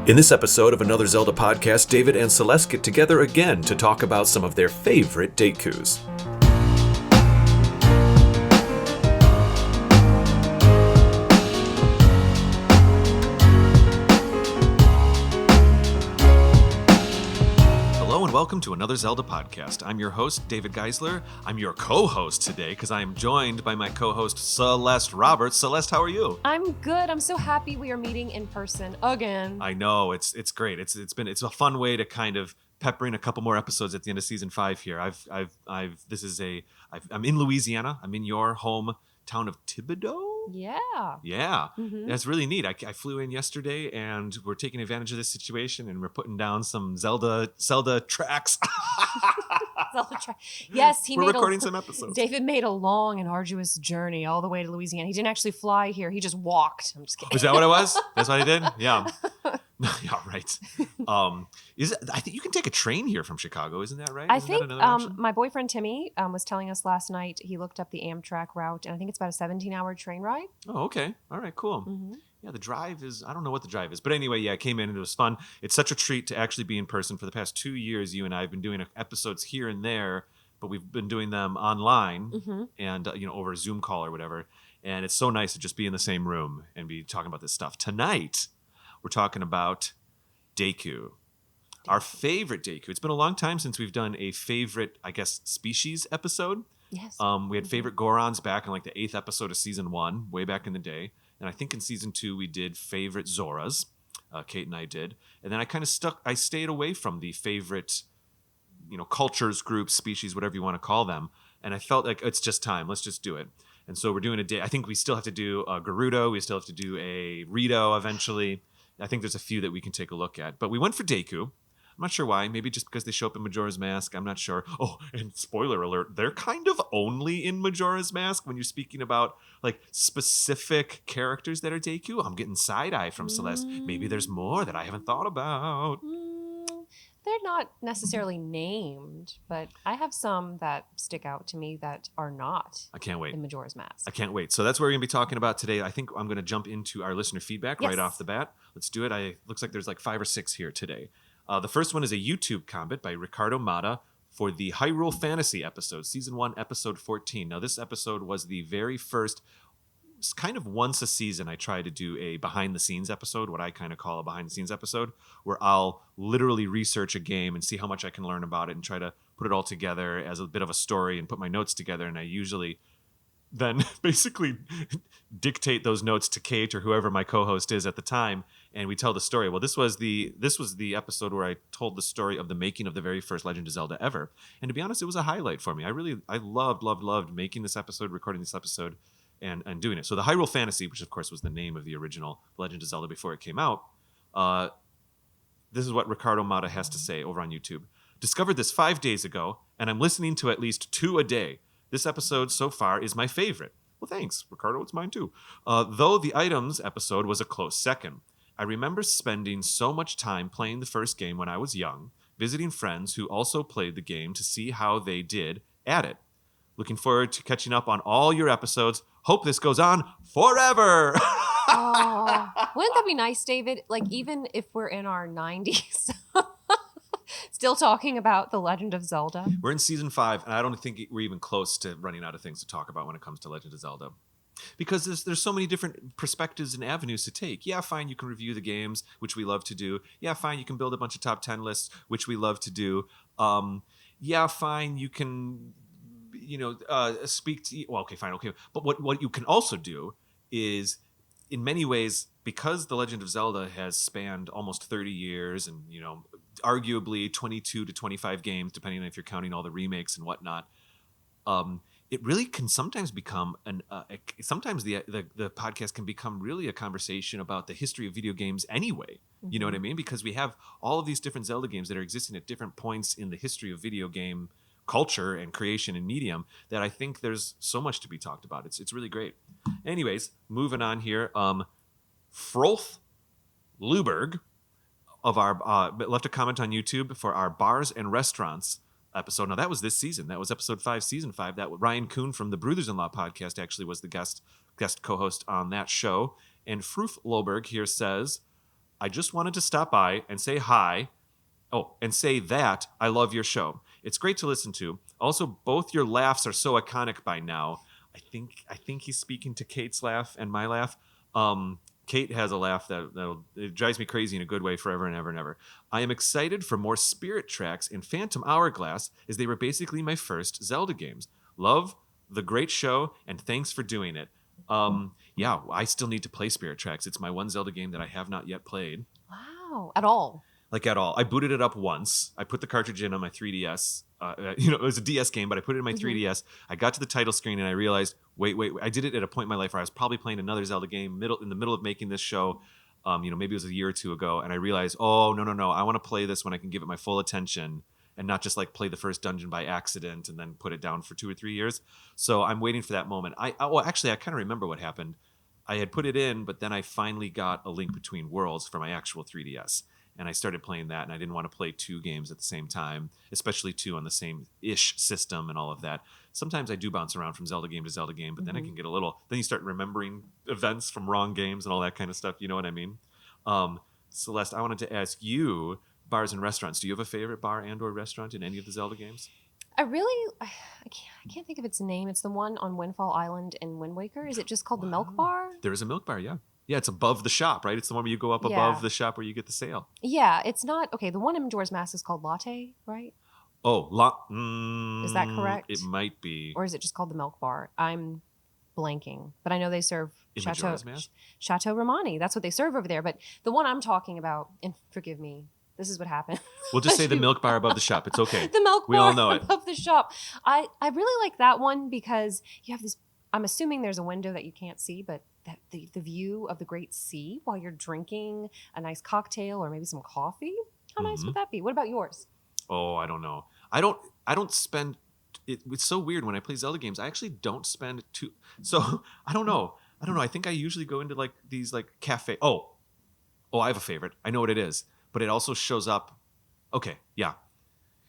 In this episode of Another Zelda podcast, David and Celeste get together again to talk about some of their favorite Dekus. Hello and welcome to Another Zelda podcast. I'm your host, David Geisler. I'm your co-host today because I am joined by my co-host, Celeste Roberts. Celeste, how are you? I'm good. I'm so happy we are meeting in person again. I know, it's great. It's a fun way to kind of pepper in a couple more episodes at the end of season 5 here. I'm in Louisiana. I'm in your hometown of Thibodaux. Yeah. Mm-hmm. That's really neat. I flew in yesterday and we're taking advantage of this situation and we're putting down some Zelda tracks. Yes, we're recording some episodes. David made a long and arduous journey all the way to Louisiana. He didn't actually fly here. He just walked. I'm just kidding. Is that what it was? That's what I did? Yeah. Yeah, right. I think you can take a train here from Chicago, isn't that right? I think my boyfriend Timmy was telling us last night, he looked up the Amtrak route, and I think it's about a 17-hour train ride. Oh, okay. All right, cool. Mm-hmm. Yeah, the drive is, I don't know what the drive is. But anyway, yeah, I came in and it was fun. It's such a treat to actually be in person. For the past 2 years, you and I have been doing episodes here and there, but we've been doing them online and, over a Zoom call or whatever. And it's so nice to just be in the same room and be talking about this stuff. Tonight, we're talking about Deku. Our favorite Deku. It's been a long time since we've done a favorite, I guess, species episode. Yes. We had favorite Gorons back in like the 8th episode of season 1, way back in the day. And I think in season 2 we did favorite Zoras. Kate and I did. And then I stayed away from the favorite, cultures, groups, species, whatever you want to call them. And I felt like it's just time. Let's just do it. And so we're doing a day. I think we still have to do a Gerudo. We still have to do a Rito eventually. I think there's a few that we can take a look at. But we went for Deku. I'm not sure why. Maybe just because they show up in Majora's Mask. I'm not sure. Oh, and spoiler alert, they're kind of only in Majora's Mask when you're speaking about like specific characters that are Deku. I'm getting side-eye from Celeste. Maybe there's more that I haven't thought about. They're not necessarily named, but I have some that stick out to me that are not. I can't wait. In Majora's Mask. I can't wait. So that's what we're going to be talking about today. I think I'm going to jump into our listener feedback right off the bat. Let's do it. Looks like there's like 5 or 6 here today. The first one is a YouTube comment by Ricardo Mata for the Hyrule Fantasy episode, season 1, episode 14. Now, this episode was the very first, kind of once a season, I try to do a behind-the-scenes episode, what I kind of call a behind-the-scenes episode, where I'll literally research a game and see how much I can learn about it and try to put it all together as a bit of a story and put my notes together. And I usually then basically dictate those notes to Kate or whoever my co-host is at the time, and we tell the story. Well, this was the episode where I told the story of the making of the very first Legend of Zelda ever. And to be honest, it was a highlight for me. I loved making this episode, recording this episode, and doing it. So the Hyrule Fantasy, which of course was the name of the original Legend of Zelda before it came out, this is what Ricardo Mata has to say over on YouTube. Discovered this 5 days ago, and I'm listening to at least 2 a day. This episode so far is my favorite. Well, thanks, Ricardo. It's mine too. Though the items episode was a close second. I remember spending so much time playing the first game when I was young, visiting friends who also played the game to see how they did at it. Looking forward to catching up on all your episodes. Hope this goes on forever. Oh, wouldn't that be nice, David? Like, even if we're in our 90s, still talking about The Legend of Zelda. We're in season 5, and I don't think we're even close to running out of things to talk about when it comes to Legend of Zelda. Because there's so many different perspectives and avenues to take. Yeah, fine, you can review the games, which we love to do. Yeah, fine, you can build a bunch of top 10 lists, which we love to do. Yeah, fine, you can, speak to... Well, okay, fine, okay. But what you can also do is, in many ways, because The Legend of Zelda has spanned almost 30 years and, arguably 22 to 25 games, depending on if you're counting all the remakes and whatnot, it really can sometimes become sometimes the podcast can become really a conversation about the history of video games anyway. You know what I mean? Because we have all of these different Zelda games that are existing at different points in the history of video game culture and creation and medium that I think there's so much to be talked about. It's really great. Anyways, moving on here. Frolf Luberg of our left a comment on YouTube for our bars and restaurants episode. Now, that was this season. That was episode 5, season 5. That Ryan Kuhn from the Brothers-in-Law podcast actually was the guest co-host on that show. And Froof Loberg here says, I just wanted to stop by and say hi. Oh, and say that I love your show. It's great to listen to. Also, both your laughs are so iconic by now. I think he's speaking to Kate's laugh and my laugh. Kate has a laugh that it drives me crazy in a good way forever and ever and ever. I am excited for more Spirit tracks in Phantom Hourglass, as they were basically my first Zelda games. Love the great show, and thanks for doing it. Yeah, I still need to play Spirit Tracks. It's my one Zelda game that I have not yet played. Wow. At all. Like at all. I booted it up once. I put the cartridge in on my 3DS. It was a DS game, but I put it in my 3DS. I got to the title screen and I realized, wait. I did it at a point in my life where I was probably playing another Zelda game in the middle of making this show. Maybe it was a year or two ago, and I realized, oh no, I want to play this when I can give it my full attention and not just like play the first dungeon by accident and then put it down for 2 or 3 years. So I'm waiting for that moment. Actually, I kind of remember what happened. I had put it in, but then I finally got A Link Between Worlds for my actual 3DS. And I started playing that, and I didn't want to play two games at the same time, especially two on the same-ish system and all of that. Sometimes I do bounce around from Zelda game to Zelda game, but then I can get then you start remembering events from wrong games and all that kind of stuff. You know what I mean? Celeste, I wanted to ask you, bars and restaurants. Do you have a favorite bar and or restaurant in any of the Zelda games? I can't think of its name. It's the one on Windfall Island in Wind Waker. Is it just called the Milk Bar? There is a milk bar, yeah. Yeah, it's above the shop, right? It's the one where you go up above the shop where you get the sale. Yeah, it's not okay. The one in Majora's Mask is called Latte, right? Oh, is that correct? It might be. Or is it just called the Milk Bar? I'm blanking, but I know they serve Chateau Romani. That's what they serve over there. But the one I'm talking about, and forgive me, this is what happened. We'll just say the milk bar above the shop. It's okay. The milk we bar all know it. above the shop. I really like that one because you have this. I'm assuming there's a window that you can't see, but the view of the Great Sea while you're drinking a nice cocktail or maybe some coffee. How nice would that be? What about yours? Oh, I don't know. I don't spend. It's so weird when I play Zelda games. I actually don't spend too. So I don't know. I think I usually go into like these like cafe. Oh, I have a favorite. I know what it is, but it also shows up. Okay, yeah.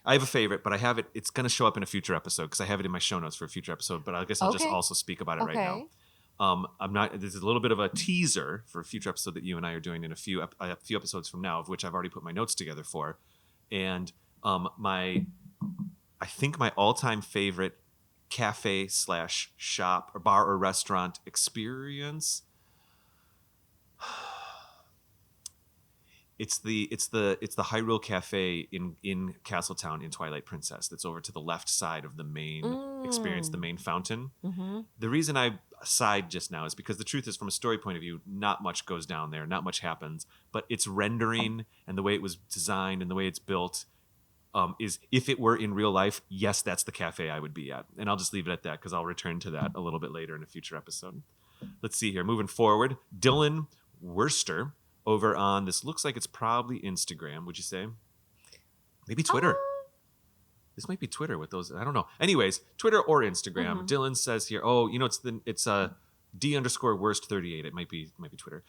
I have a favorite, but I have it. It's going to show up in a future episode because I have it in my show notes for a future episode. But I guess I'll just also speak about it right now. I'm not. This is a little bit of a teaser for a future episode that you and I are doing in a few episodes from now, of which I've already put my notes together for. And I think my all-time favorite cafe / shop or bar or restaurant experience. It's the Hyrule Cafe in Castletown in Twilight Princess. That's over to the left side of the main experience, the main fountain. The reason I sighed just now is because the truth is, from a story point of view, not much goes down there, not much happens. But its rendering and the way it was designed and the way it's built is, if it were in real life, yes, that's the cafe I would be at. And I'll just leave it at that because I'll return to that a little bit later in a future episode. Let's see here. Moving forward, Dylan Worster over on this, looks like it's probably Instagram, would you say? Maybe Twitter. This might be Twitter with those. I don't know. Anyways, Twitter or Instagram. Dylan says here, it's D_worst38. It might be Twitter.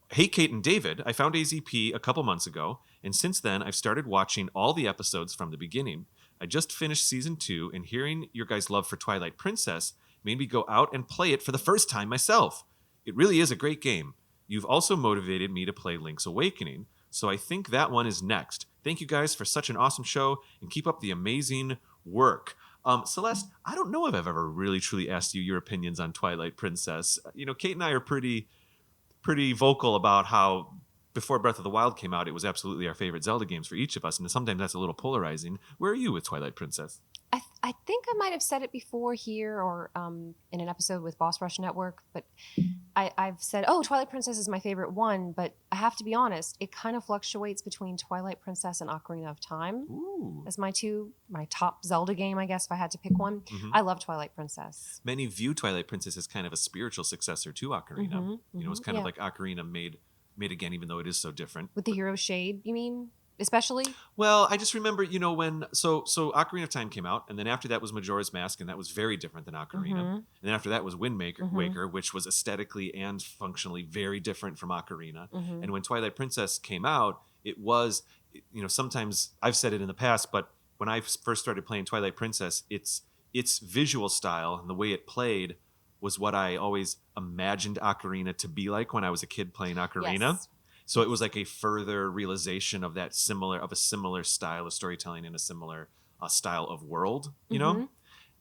Hey, Kate and David, I found AZP a couple months ago, and since then I've started watching all the episodes from the beginning. I just finished season 2, and hearing your guys' love for Twilight Princess made me go out and play it for the first time myself. It really is a great game. You've also motivated me to play Link's Awakening, so I think that one is next. Thank you guys for such an awesome show, and keep up the amazing work. Celeste, I don't know if I've ever really truly asked you your opinions on Twilight Princess. Kate and I are pretty vocal about how before Breath of the Wild came out, it was absolutely our favorite Zelda games for each of us, and sometimes that's a little polarizing. Where are you with Twilight Princess? I think I might have said it before here or in an episode with Boss Rush Network, but I've said, Twilight Princess is my favorite one, but I have to be honest, it kind of fluctuates between Twilight Princess and Ocarina of Time as my top Zelda game, I guess, if I had to pick one. I love Twilight Princess. Many view Twilight Princess as kind of a spiritual successor to Ocarina. It's kind of like Ocarina made again, even though it is so different. With the hero shade, you mean? Especially? Well, I just remember, when Ocarina of Time came out, and then after that was Majora's Mask, and that was very different than Ocarina. And then after that was Wind Waker, which was aesthetically and functionally very different from Ocarina. And when Twilight Princess came out, it was, sometimes I've said it in the past, but when I first started playing Twilight Princess, its visual style and the way it played was what I always imagined Ocarina to be like when I was a kid playing Ocarina. Yes. So it was like a further realization of a similar style of storytelling and a similar style of world, you know?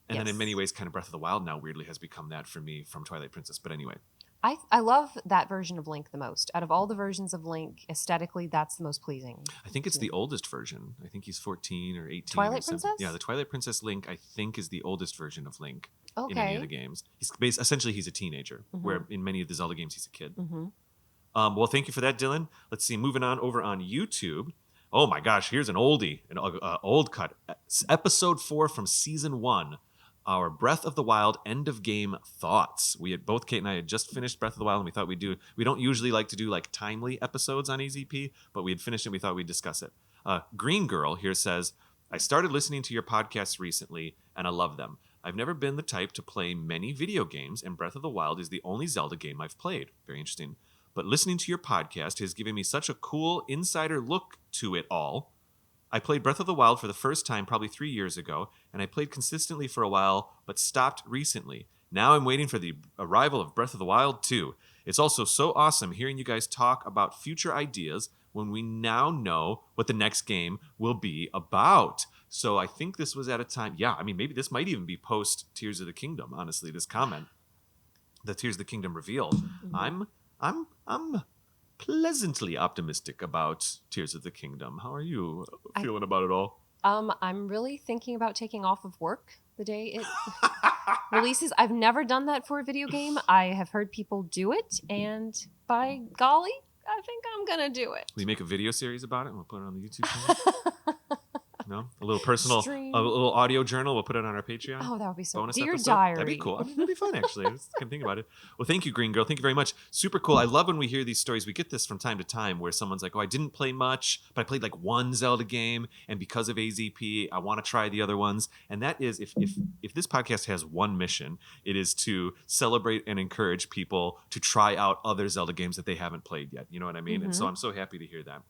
And then in many ways, kind of Breath of the Wild now weirdly has become that for me from Twilight Princess. But anyway. I love that version of Link the most. Out of all the versions of Link, aesthetically, that's the most pleasing. I think it's the oldest version. I think he's 14 or 18. Twilight Princess? Yeah, the Twilight Princess Link, I think, is the oldest version of Link in Okay. any of the games. Essentially, he's a teenager, where in many of the Zelda games, he's a kid. Well, thank you for that, Dylan. Let's see. Moving on over on YouTube. Oh my gosh, here's an oldie, an old cut. Episode 4 from Season 1. Our Breath of the Wild end of game thoughts. Both Kate and I had just finished Breath of the Wild, and we thought we don't usually like to do like timely episodes on AZP, but we had finished it and we thought we'd discuss it. Green Girl here says, I started listening to your podcasts recently and I love them. I've never been the type to play many video games, and Breath of the Wild is the only Zelda game I've played. Very interesting. But listening to your podcast has given me such a cool insider look to it all. I played Breath of the Wild for the first time probably 3 years ago, and I played consistently for a while, but stopped recently. Now I'm waiting for the arrival of Breath of the Wild 2. It's also so awesome hearing you guys talk about future ideas when we now know what the next game will be about. So I think this was at a time, maybe this might even be post Tears of the Kingdom, honestly, this comment. The Tears of the Kingdom reveal. I'm pleasantly optimistic about Tears of the Kingdom. How are you feeling about it all? I'm really thinking about taking off of work the day it releases. I've never done that for a video game. I have heard people do it, and by golly, I think I'm gonna do it. Will you make a video series about it and we'll put it on the YouTube channel? No? A little personal, Stream. a little audio journal. We'll put it on our Patreon. Oh, that would be so bonus Dear episode. Diary. That'd be cool. That'd be fun, actually. I just can't think about it. Well, thank you, Green Girl. Thank you very much. Super cool. I love when we hear these stories. We get this from time to time where someone's like, oh, I didn't play much, but I played like one Zelda game, and because of AZP, I want to try the other ones. And that is, if this podcast has one mission, it is to celebrate and encourage people to try out other Zelda games that they haven't played yet. You know what I mean? And so I'm so happy to hear that.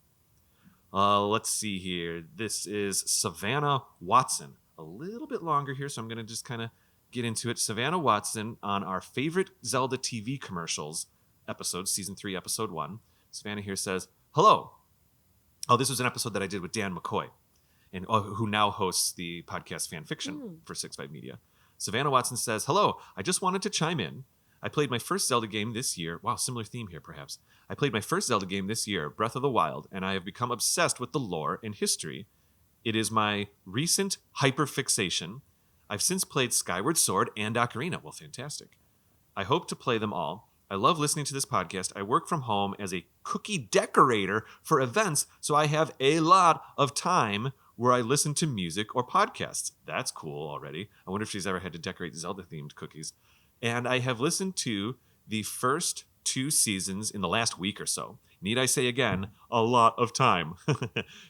Let's see here. This is Savannah Watson. A little bit longer here, so I'm going to just kind of get into it. Savannah Watson on our favorite Zelda TV commercials episode, Season 3, Episode 1. Savannah here says, hello. Oh, this was an episode that I did with Dan McCoy, and who now hosts the podcast Fan Fiction for 6-5 Media. Savannah Watson says, hello. I just wanted to chime in. I played my first Zelda game this year. Wow, similar theme here, perhaps. I played my first Zelda game this year, Breath of the Wild, and I have become obsessed with the lore and history. It is my recent hyperfixation. I've since played Skyward Sword and Ocarina. Well, fantastic. I hope to play them all. I love listening to this podcast. I work from home as a cookie decorator for events, so I have a lot of time where I listen to music or podcasts. That's cool already. I wonder if she's ever had to decorate Zelda-themed cookies. And I have listened to the first 2 seasons in the last week or so. Need I say again, a lot of time.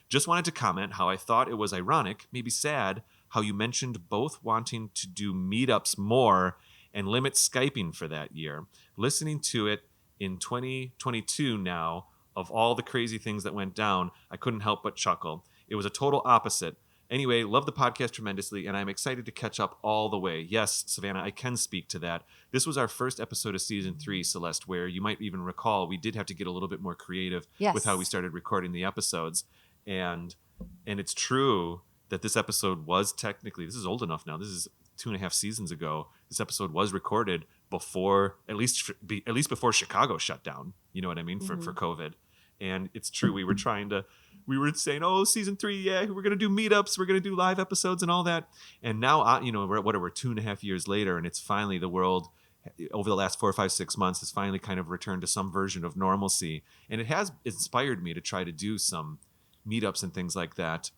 Just wanted to comment how I thought it was ironic, maybe sad, how you mentioned both wanting to do meetups more and limit Skyping for that year. Listening to it in 2022 now, of all the crazy things that went down, I couldn't help but chuckle. It was a total opposite. Anyway, love the podcast tremendously, and I'm excited to catch up all the way. Yes, Savannah, I can speak to that. This was our first episode of Season 3, Celeste, where you might even recall we did have to get a little bit more creative with how we started recording the episodes. And it's true that this episode was technically, this is old enough now, this is 2.5 seasons ago. This episode was recorded before, at least before Chicago shut down. You know what I mean? For COVID. And it's true, we were saying, oh, Season 3, yeah, we're going to do meetups, we're going to do live episodes and all that. And now, we're 2.5 years later, and it's finally the world, over the last 4, 5, 6 months, has finally kind of returned to some version of normalcy. And it has inspired me to try to do some meetups and things like that.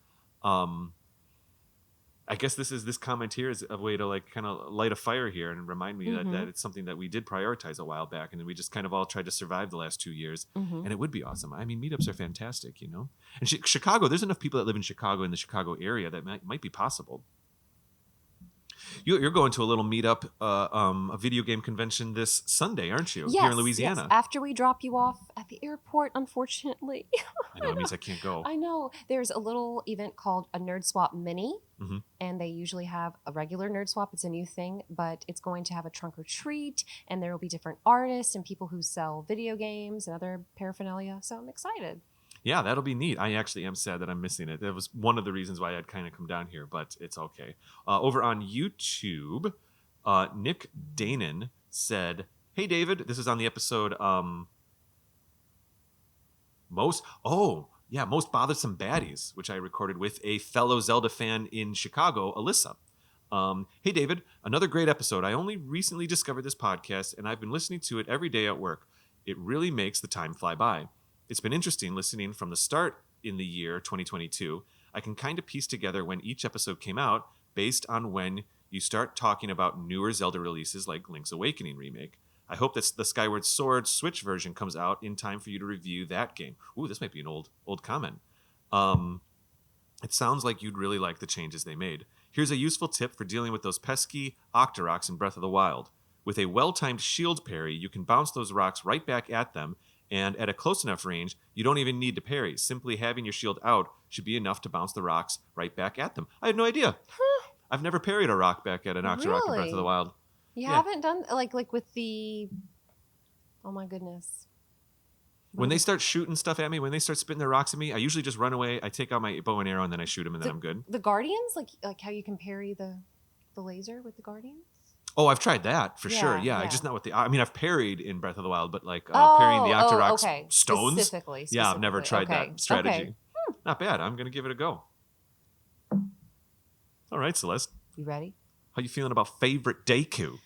I guess this comment here is a way to like kind of light a fire here and remind me that it's something that we did prioritize a while back, and then we just kind of all tried to survive the last 2 years. And it would be awesome. I mean, meetups are fantastic, And Chicago, there's enough people that live in Chicago, in the Chicago area, that might be possible. You're going to a little meetup, a video game convention this Sunday, aren't you? Here in Yes. Louisiana. After we drop you off at the airport, unfortunately. I know that means I can't go. I know. There's a little event called a Nerd Swap Mini, Hmm. and they usually have a regular Nerd Swap. It's a new thing, but it's going to have a trunk or treat, and there will be different artists and people who sell video games and other paraphernalia. So I'm excited. Yeah, that'll be neat. I actually am sad that I'm missing it. That was one of the reasons why I'd kind of come down here, but it's okay. Over on YouTube, Nick Danon said, "Hey David, this is on the episode most bothersome baddies, which I recorded with a fellow Zelda fan in Chicago, Alyssa. Hey David, another great episode. I only recently discovered this podcast, and I've been listening to it every day at work. It really makes the time fly by. It's been interesting listening from the start in the year 2022. I can kind of piece together when each episode came out based on when you start talking about newer Zelda releases like Link's Awakening remake. I hope that the Skyward Sword Switch version comes out in time for you to review that game." Ooh, this might be an old comment. It sounds like you'd really like the changes they made. Here's a useful tip for dealing with those pesky Octoroks in Breath of the Wild. With a well-timed shield parry, you can bounce those rocks right back at them, and at a close enough range, you don't even need to parry. Simply having your shield out should be enough to bounce the rocks right back at them. I had no idea. I've never parried a rock back at an Octorok in Breath of the Wild. You haven't done like with the. Oh my goodness. When they start shooting stuff at me, when they start spitting their rocks at me, I usually just run away. I take out my bow and arrow and then I shoot them, and then I'm good. The Guardians, like how you can parry the laser with the Guardians. Oh, I've tried that for sure. Yeah, yeah. just not with the. I mean, I've parried in Breath of the Wild, but like parrying the Octorok's stones. Specifically. Yeah, I've never tried that strategy. Okay. Not bad. I'm gonna give it a go. All right, Celeste. You ready? How you feeling about favorite Deku?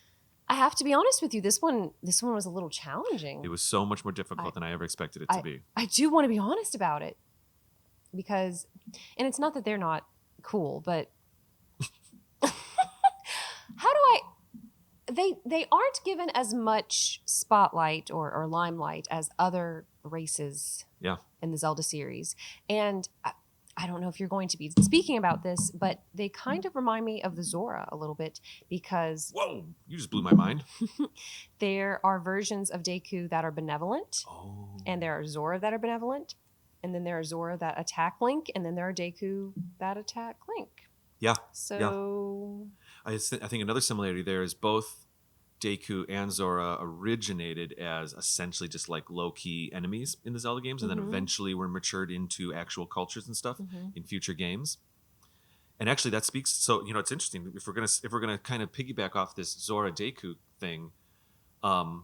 I have to be honest with you. This one was a little challenging. It was so much more difficult than I ever expected it to be. I do want to be honest about it because, and it's not that they're not cool, but how do I? They aren't given as much spotlight or limelight as other races. Yeah. In the Zelda series, and I don't know if you're going to be speaking about this, but they kind of remind me of the Zora a little bit because... Whoa, you just blew my mind. There are versions of Deku that are benevolent, Oh. and there are Zora that are benevolent, and then there are Zora that attack Link, and then there are Deku that attack Link. Yeah. So... Yeah. I think another similarity there is both Deku and Zora originated as essentially just like low-key enemies in the Zelda games, and then eventually were matured into actual cultures and stuff in future games. And actually, that speaks. So it's interesting if we're gonna kind of piggyback off this Zora Deku thing. The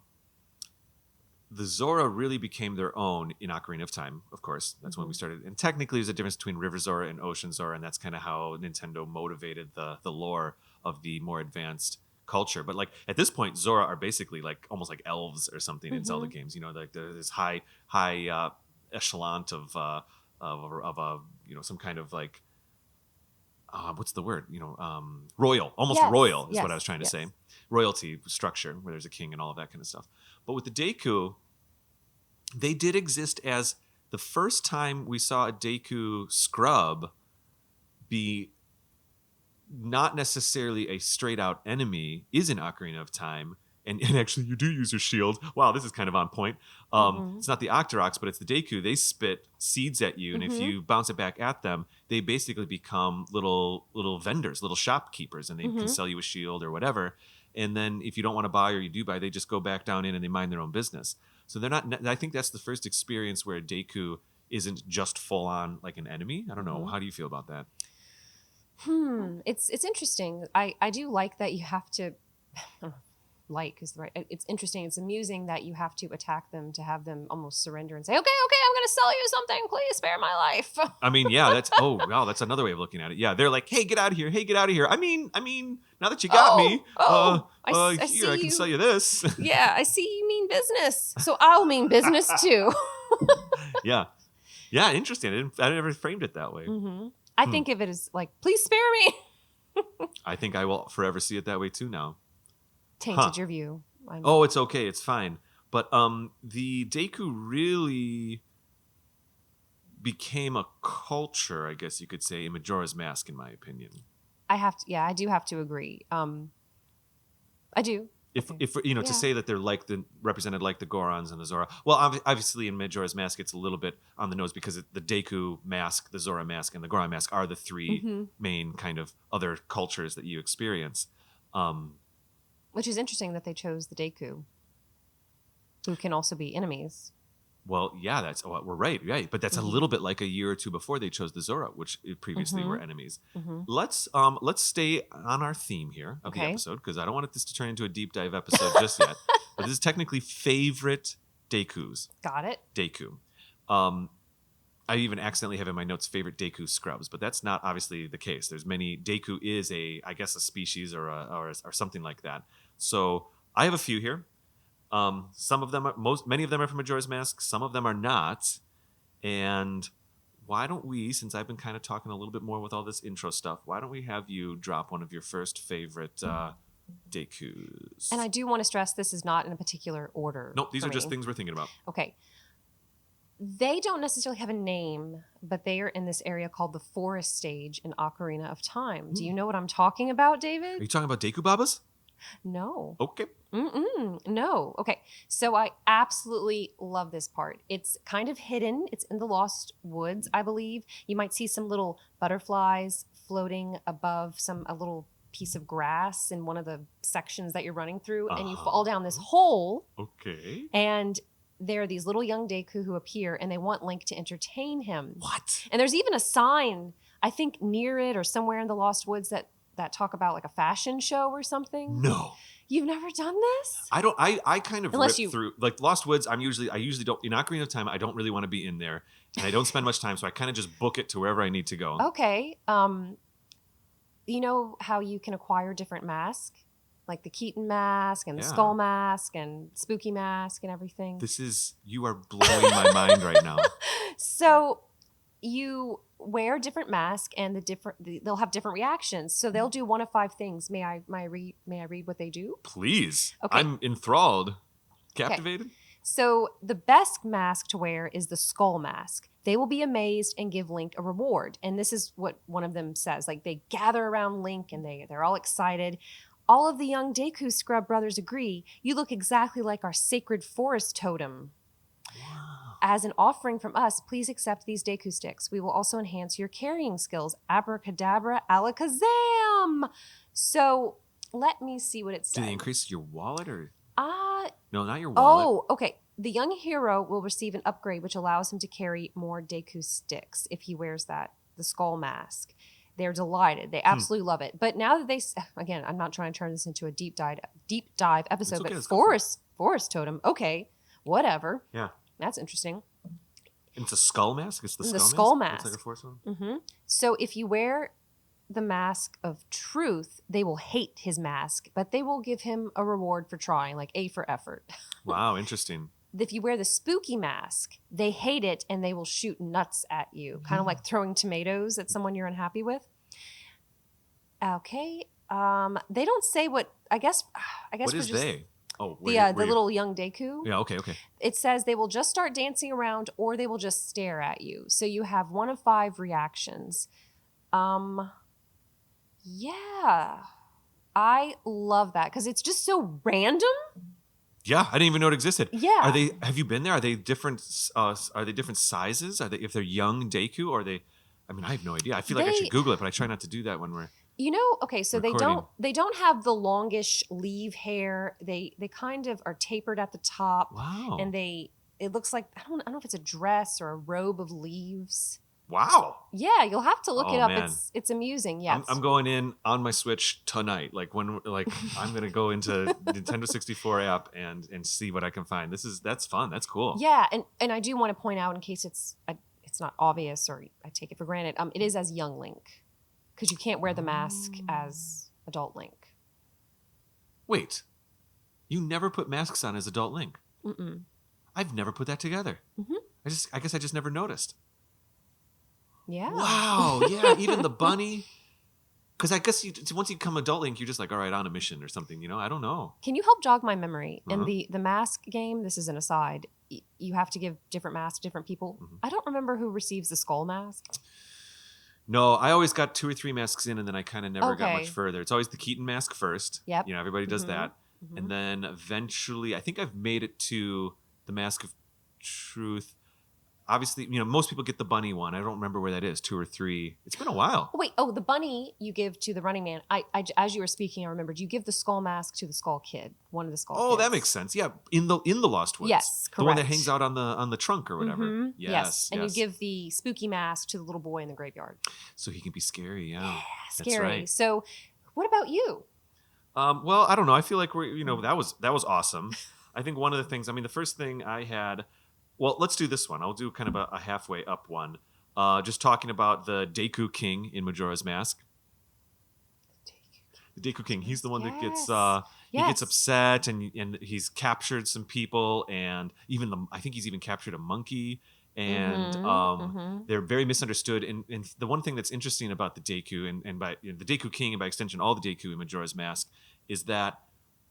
Zora really became their own in Ocarina of Time. Of course, that's when we started. And technically, there's a difference between River Zora and Ocean Zora, and that's kind of how Nintendo motivated the lore of the more advanced culture. But like at this point, Zora are basically like almost like elves or something in Zelda games. Like this high echelon of some kind of like what's the word? Royal, almost royal is what I was trying to say. Royalty structure where there's a king and all of that kind of stuff. But with the Deku, they did exist as the first time we saw a Deku scrub be not necessarily a straight out enemy is in Ocarina of Time. And actually, you do use your shield. Wow, this is kind of on point. It's not the Octoroks, but it's the Deku. They spit seeds at you, and if you bounce it back at them, they basically become little vendors, little shopkeepers, and they can sell you a shield or whatever. And then if you don't want to buy or you do buy, they just go back down in and they mind their own business. So they're not. I think that's the first experience where Deku isn't just full on like an enemy. I don't know. How do you feel about that? It's interesting. I do like that you have to. Like is the right. It's interesting. It's amusing that you have to attack them to have them almost surrender and say, "Okay, I'm going to sell you something. Please spare my life." I mean, yeah, that's that's another way of looking at it. Yeah, they're like, "Hey, get out of here! Hey, get out of here!" I mean, now that you got me, I can sell you this. Yeah, I see you mean business, so I'll mean business too. Yeah, interesting. I never framed it that way. I think of it as like, "Please spare me." I think I will forever see it that way too now. Tainted your view. Oh, it's okay. It's fine. But the Deku really became a culture, I guess you could say, in Majora's Mask, in my opinion. I do have to agree. I do. If Okay. to Yeah. say that they're represented like the Gorons and the Zora. Well, obviously in Majora's Mask it's a little bit on the nose because the Deku mask, the Zora mask, and the Goron mask are the three Mm-hmm. main kind of other cultures that you experience. Which is interesting that they chose the Deku, who can also be enemies. Well, yeah, we're right, but that's a little bit like a year or two before they chose the Zora, which previously were enemies. Mm-hmm. Let's stay on our theme here of the Okay. episode because I don't want this to turn into a deep dive episode just yet. But this is technically favorite Dekus. Got it. Deku. I even accidentally have in my notes favorite Deku scrubs, but that's not obviously the case. There's many. Deku is I guess a species or something like that. So I have a few here. Some of them many of them are from Majora's Mask. Some of them are not. And why don't we, since I've been kind of talking a little bit more with all this intro stuff, why don't we have you drop one of your first favorite Dekus? And I do want to stress this is not in a particular order. Nope, these are just things we're thinking about. Okay. They don't necessarily have a name, but they are in this area called the Forest Stage in Ocarina of Time. Do you know what I'm talking about, David? Are you talking about Deku Babas? No. Okay. No. Okay. So I absolutely love this part. It's kind of hidden. It's in the Lost Woods, I believe. You might see some little butterflies floating above a little piece of grass in one of the sections that you're running through, and you fall down this hole. Okay. And there are these little young Deku who appear, and they want Link to entertain him. What? And there's even a sign, I think, near it or somewhere in the Lost Woods that talk about like a fashion show or something. No. You've never done this? I don't. I kind of Unless rip through like Lost Woods. I usually don't in Ocarina of Time. I don't really want to be in there, and I don't spend much time, so I kind of just book it to wherever I need to go. Okay. You know how you can acquire different masks, like the Keaton mask and the Skull mask and Spooky mask and everything. You are blowing my mind right now. So you wear different masks, and they'll have different reactions. So they'll do one of 5 things. May I read what they do? Please. Okay. I'm enthralled. Captivated? Okay. So the best mask to wear is the Skull mask. They will be amazed and give Link a reward. And this is what one of them says. Like, they gather around Link and they're all excited. All of the young Deku Scrub brothers agree. You look exactly like our sacred forest totem. Wow. As an offering from us, please accept these Deku sticks. We will also enhance your carrying skills. Abracadabra, alakazam. So let me see what it says. Do they increase your wallet or? No, not your wallet. Oh, okay. The young hero will receive an upgrade which allows him to carry more Deku sticks if he wears the Skull mask. They're delighted. They absolutely love it. But now that again, I'm not trying to turn this into a deep dive episode, okay, but forest totem, okay, whatever. Yeah. That's interesting. It's a skull mask? It's the skull mask. It's like a force one? Mm-hmm. So if you wear the mask of truth, they will hate his mask, but they will give him a reward for trying, like A for effort. Wow, interesting. If you wear the spooky mask, they hate it and they will shoot nuts at you, kind of like throwing tomatoes at someone you're unhappy with. Okay. They don't say what, I guess What is they? Oh, the little young Deku. Yeah, okay. It says they will just start dancing around or they will just stare at you. So you have one of 5 reactions. Yeah. I love that because it's just so random. Yeah, I didn't even know it existed. Yeah. Have you been there? Are they different sizes? If they're young Deku or are they? I mean, I have no idea. I feel like I should Google it, but I try not to do that when we're. Okay, so recording. they don't have the longish leaf hair. They kind of are tapered at the top. Wow. And it looks like I don't know if it's a dress or a robe of leaves. Wow. Yeah, you'll have to look it up. Man. It's amusing. Yeah. I'm going in on my Switch tonight. I'm gonna go into Nintendo 64 app and see what I can find. That's fun. That's cool. Yeah, and I do want to point out in case it's not obvious or I take it for granted. It is as young Link, because you can't wear the mask as adult Link. Wait, you never put masks on as adult Link? Mm-mm. I've never put that together. Mm-hmm. I guess I just never noticed. Yeah. Wow. Yeah. Even the bunny. Because I guess once you become adult Link, you're just like, all right, on a mission or something. I don't know. Can you help jog my memory? Uh-huh. In the mask game, this is an aside, you have to give different masks to different people. I don't remember who receives the skull mask. No, I always got 2 or 3 masks in, and then I kind of never got much Okay. further. It's always the Keaton mask first. Yep. Everybody does that. Mm-hmm. And then eventually, I think I've made it to the Mask of Truth. Obviously, most people get the bunny one. I don't remember where that is, 2 or 3. It's been a while. Oh, wait. Oh, the bunny you give to the Running Man. As you were speaking, I remembered you give the skull mask to the Skull Kid, one of the Skull Oh, Kids. that makes sense. Yeah, in the Lost Woods. Yes, correct. The one that hangs out on the trunk or whatever. Mm-hmm. Yes. And you give the spooky mask to the little boy in the graveyard. So he can be scary. Yeah, scary. That's right. So, what about you? Well, I don't know. I feel like that was awesome. I think one of the things. I mean, the first thing I had. Well, let's do this one. I'll do kind of a halfway up one. Just talking about the Deku King in Majora's Mask. The Deku King. He's the one that gets he gets upset and he's captured some people, and I think he's even captured a monkey, and they're very misunderstood. And the one thing that's interesting about the Deku and by the Deku King, and by extension all the Deku in Majora's Mask, is that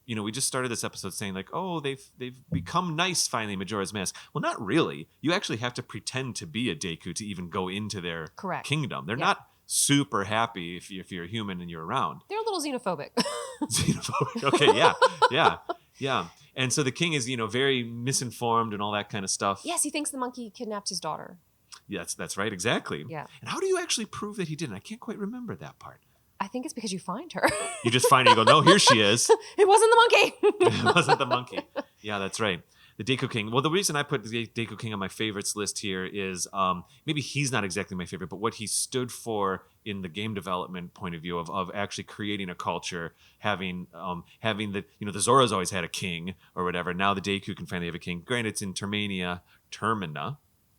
we just started this episode saying like, oh, they've become nice finally in Majora's Mask. Well, not really. You actually have to pretend to be a Deku to even go into their kingdom. They're not super happy if you're a human and you're around. They're a little xenophobic. Xenophobic. Okay, yeah. And so the king is, very misinformed and all that kind of stuff. Yes, he thinks the monkey kidnapped his daughter. Yes, that's right, exactly. Yeah. And how do you actually prove that he didn't? I can't quite remember that part. I think it's because you find her. You just find her, you go, no, here she is. It wasn't the monkey. It wasn't the monkey. Yeah, that's right. The Deku King. Well, the reason I put the Deku King on my favorites list here is maybe he's not exactly my favorite, but what he stood for in the game development point of view of actually creating a culture, having the the Zoras always had a king or whatever. Now the Deku can finally have a king. Granted, it's in Termina.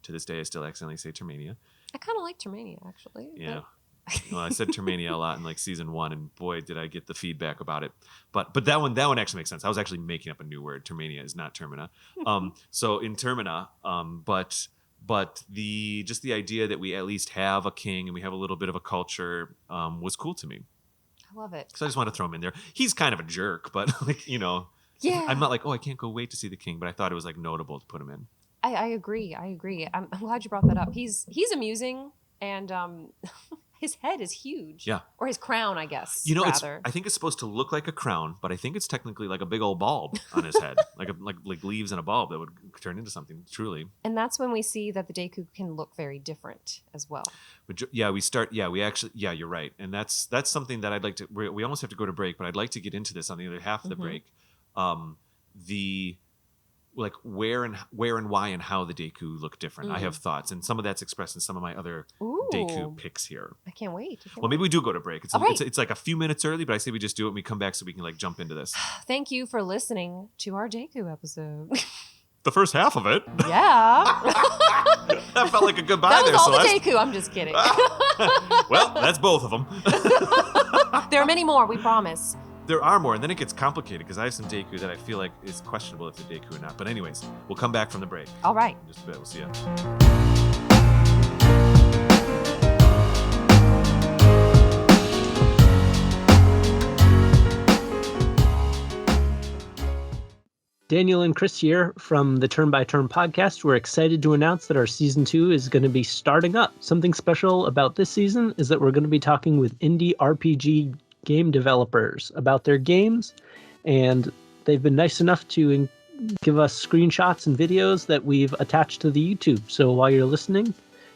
To this day, I still accidentally say Termania. I kind of like Termania, actually. Yeah. Well, I said Termania a lot in like season 1, and boy, did I get the feedback about it. But that one actually makes sense. I was actually making up a new word. Termania is not Termina. So in Termina, but the idea that we at least have a king and we have a little bit of a culture was cool to me. I love it. So I just want to throw him in there. He's kind of a jerk, but yeah. I'm not like, oh, I can't go wait to see the king, but I thought it was like notable to put him in. I agree. I'm glad you brought that up. He's amusing, and his head is huge. Yeah. Or his crown, I guess. I think it's supposed to look like a crown, but I think it's technically like a big old bulb on his head, like leaves in a bulb that would turn into something truly. And that's when we see that the Deku can look very different as well. You're right. And that's something that I'd like to, we almost have to go to break, but I'd like to get into this on the other half of the break. Like where and why and how the Deku look different. I have thoughts, and some of that's expressed in some of my other Deku picks here. I can't wait. Maybe we do go to break. Right. It's like a few minutes early, but I say we just do it and we come back so we can like jump into this. Thank you for listening to our Deku episode. The first half of it. Yeah. That felt like a goodbye that was there, all Celeste. the Deku. I'm just kidding. Well, that's both of them. There are many more, we promise. There are more, and then it gets complicated because I have some Deku that I feel like is questionable if they're Deku or not. But anyways, we'll come back from the break. All right. In just a bit. We'll see you. Daniel and Chris here from the Turn by Turn podcast. We're excited to announce that our season 2 is going to be starting up. Something special about this season is that we're going to be talking with indie RPG game developers about their games, and they've been nice enough to give us screenshots and videos that we've attached to the YouTube. So while you're listening,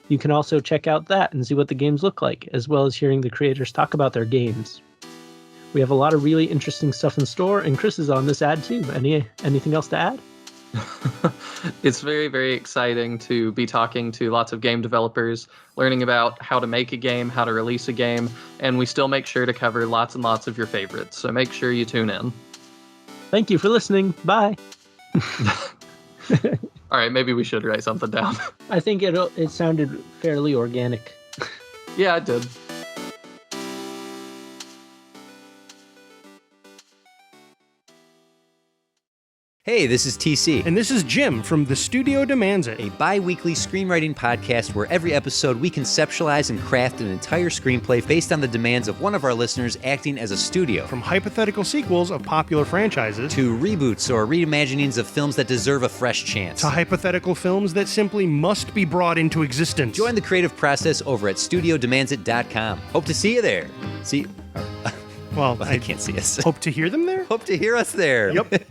you can also check out that and see what the games look like, as well as hearing the creators talk about their games. We have a lot of really interesting stuff in store, and Chris is on this ad too. Anything else to add? It's very, very exciting to be talking to lots of game developers, learning about how to make a game, how to release a game, and we still make sure to cover lots and lots of your favorites, so make sure you tune in. Thank you for listening. Bye. All right, maybe we should write something down. I think it sounded fairly organic. Yeah, it did. Hey, this is TC. And this is Jim from The Studio Demands It, A bi-weekly screenwriting podcast where every episode we conceptualize and craft an entire screenplay based on the demands of one of our listeners acting as a studio. From hypothetical sequels of popular franchises To reboots or reimaginings of films that deserve a fresh chance. to hypothetical films that simply must be brought into existence. Join the creative process over at studiodemandsit.com. Hope to see you there. See... Well, I can't see us. Hope to hear them there? Hope to hear us there. Yep.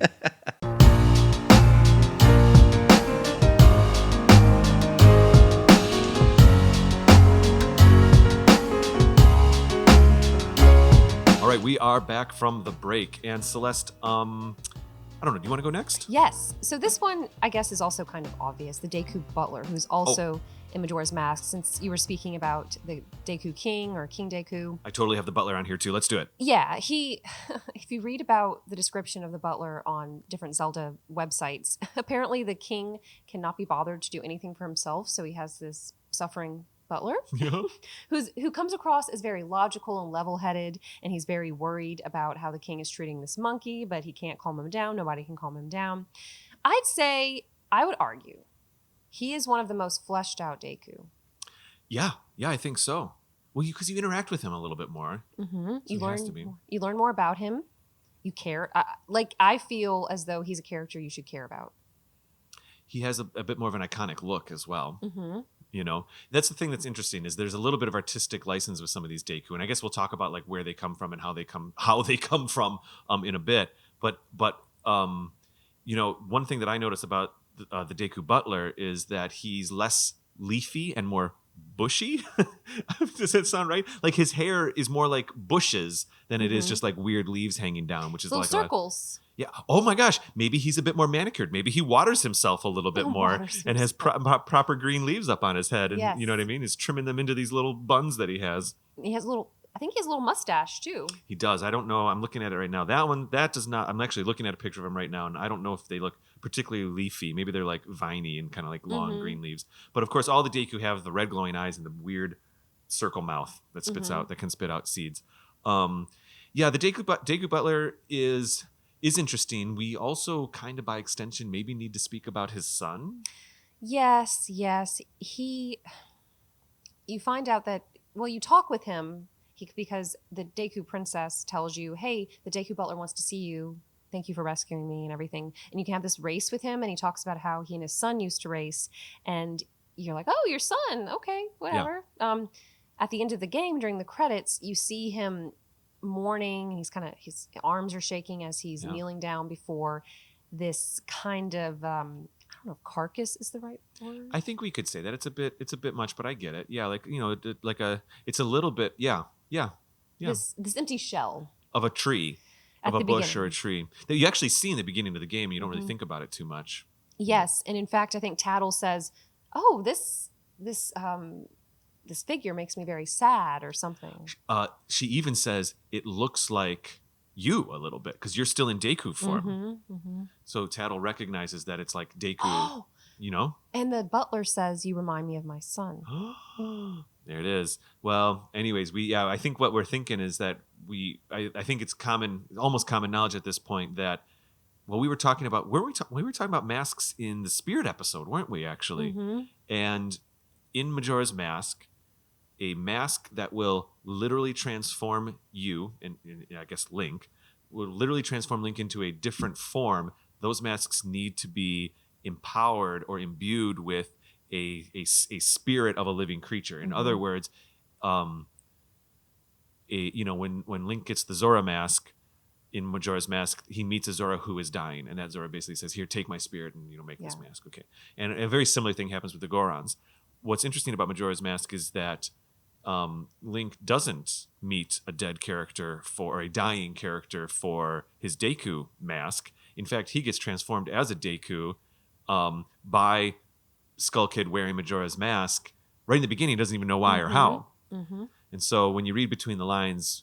All right, we are back from the break. And Celeste, I don't know, do you want to go next? Yes. So this one, I guess, is also kind of obvious. The Deku Butler, who's also in Majora's Mask, since you were speaking about the Deku King or King Deku. I totally have the butler on here too. Let's do it. Yeah, if you read about the description of the butler on different Zelda websites, apparently the king cannot be bothered to do anything for himself. So he has this suffering butler Yeah. who comes across as very logical and level-headed, and he's very worried about how the king is treating this monkey, but he can't calm him down. Nobody can calm him down. I would argue he is one of the most fleshed out Deku. Yeah, I think so. Well, because you interact with him a little bit more. Mm-hmm. So he has to be. You learn more about him. You care. I feel as though he's a character you should care about. He has a bit more of an iconic look as well. Mm-hmm. You know, that's the thing that's interesting is there's a little bit of artistic license with some of these Deku, and I guess we'll talk about like where they come from and how they come from in a bit. But you know, one thing that I notice about the Deku Butler is that he's less leafy and more bushy. Does that sound right? Like his hair is more like bushes than it is just like weird leaves hanging down, which is Little like circles. yeah. Oh my gosh. Maybe he's a bit more manicured. Maybe he waters himself a little bit more and has proper green leaves up on his head. And Yes. you know what I mean? He's trimming them into these little buns that he has. He has I think he has a little mustache too. He does. I don't know. I'm looking at it right now. That does not. I'm actually looking at a picture of him right now, and I don't know if they look particularly leafy. Maybe they're like viney and kind of like long green leaves. But of course, all the Deku have the red glowing eyes and the weird circle mouth that spits out, that can spit out seeds. Yeah, the Deku Butler is interesting. We also kind of by extension maybe need to speak about his son. Yes. You find out that, well, you talk with him because the Deku princess tells you, hey, the Deku Butler wants to see you. Thank you for rescuing me and everything. And you can have this race with him, and he talks about how he and his son used to race. And you're like, oh, your son. Okay, whatever. Yeah. At the end of the game, during the credits, you see him mourning. His arms are shaking as he's kneeling down before this kind of I don't know if carcass is the right word. I think we could say that it's a bit much, but I get it. Yeah, like you know, it's a little bit. Yeah. This empty shell of a tree, at of a the bush beginning. or a tree that you actually see in the beginning of the game. You don't really think about it too much. Yes, and in fact, I think Tattle says, "Oh, this figure makes me very sad," or something. She even says it looks like you a little bit because you're still in Deku form. So Tattle recognizes that it's like Deku, you know? And the butler says, you remind me of my son. There it is. Well, anyways, I think what we're thinking is that I think it's almost common knowledge at this point that, well, we were talking about, we were talking about masks in the Spirit episode, weren't we, actually? And in Majora's Mask, a mask that will literally transform you, and I guess Link, will literally transform Link into a different form. Those masks need to be empowered or imbued with a spirit of a living creature. In other words, when Link gets the Zora mask in Majora's Mask, he meets a Zora who is dying, and that Zora basically says, "Here, take my spirit, and make this mask." Okay, and a very similar thing happens with the Gorons. What's interesting about Majora's Mask is that Link doesn't meet a dead character or a dying character for his Deku mask. In fact, he gets transformed as a Deku by Skull Kid wearing Majora's Mask right in the beginning. He doesn't even know why or how. And so when you read between the lines,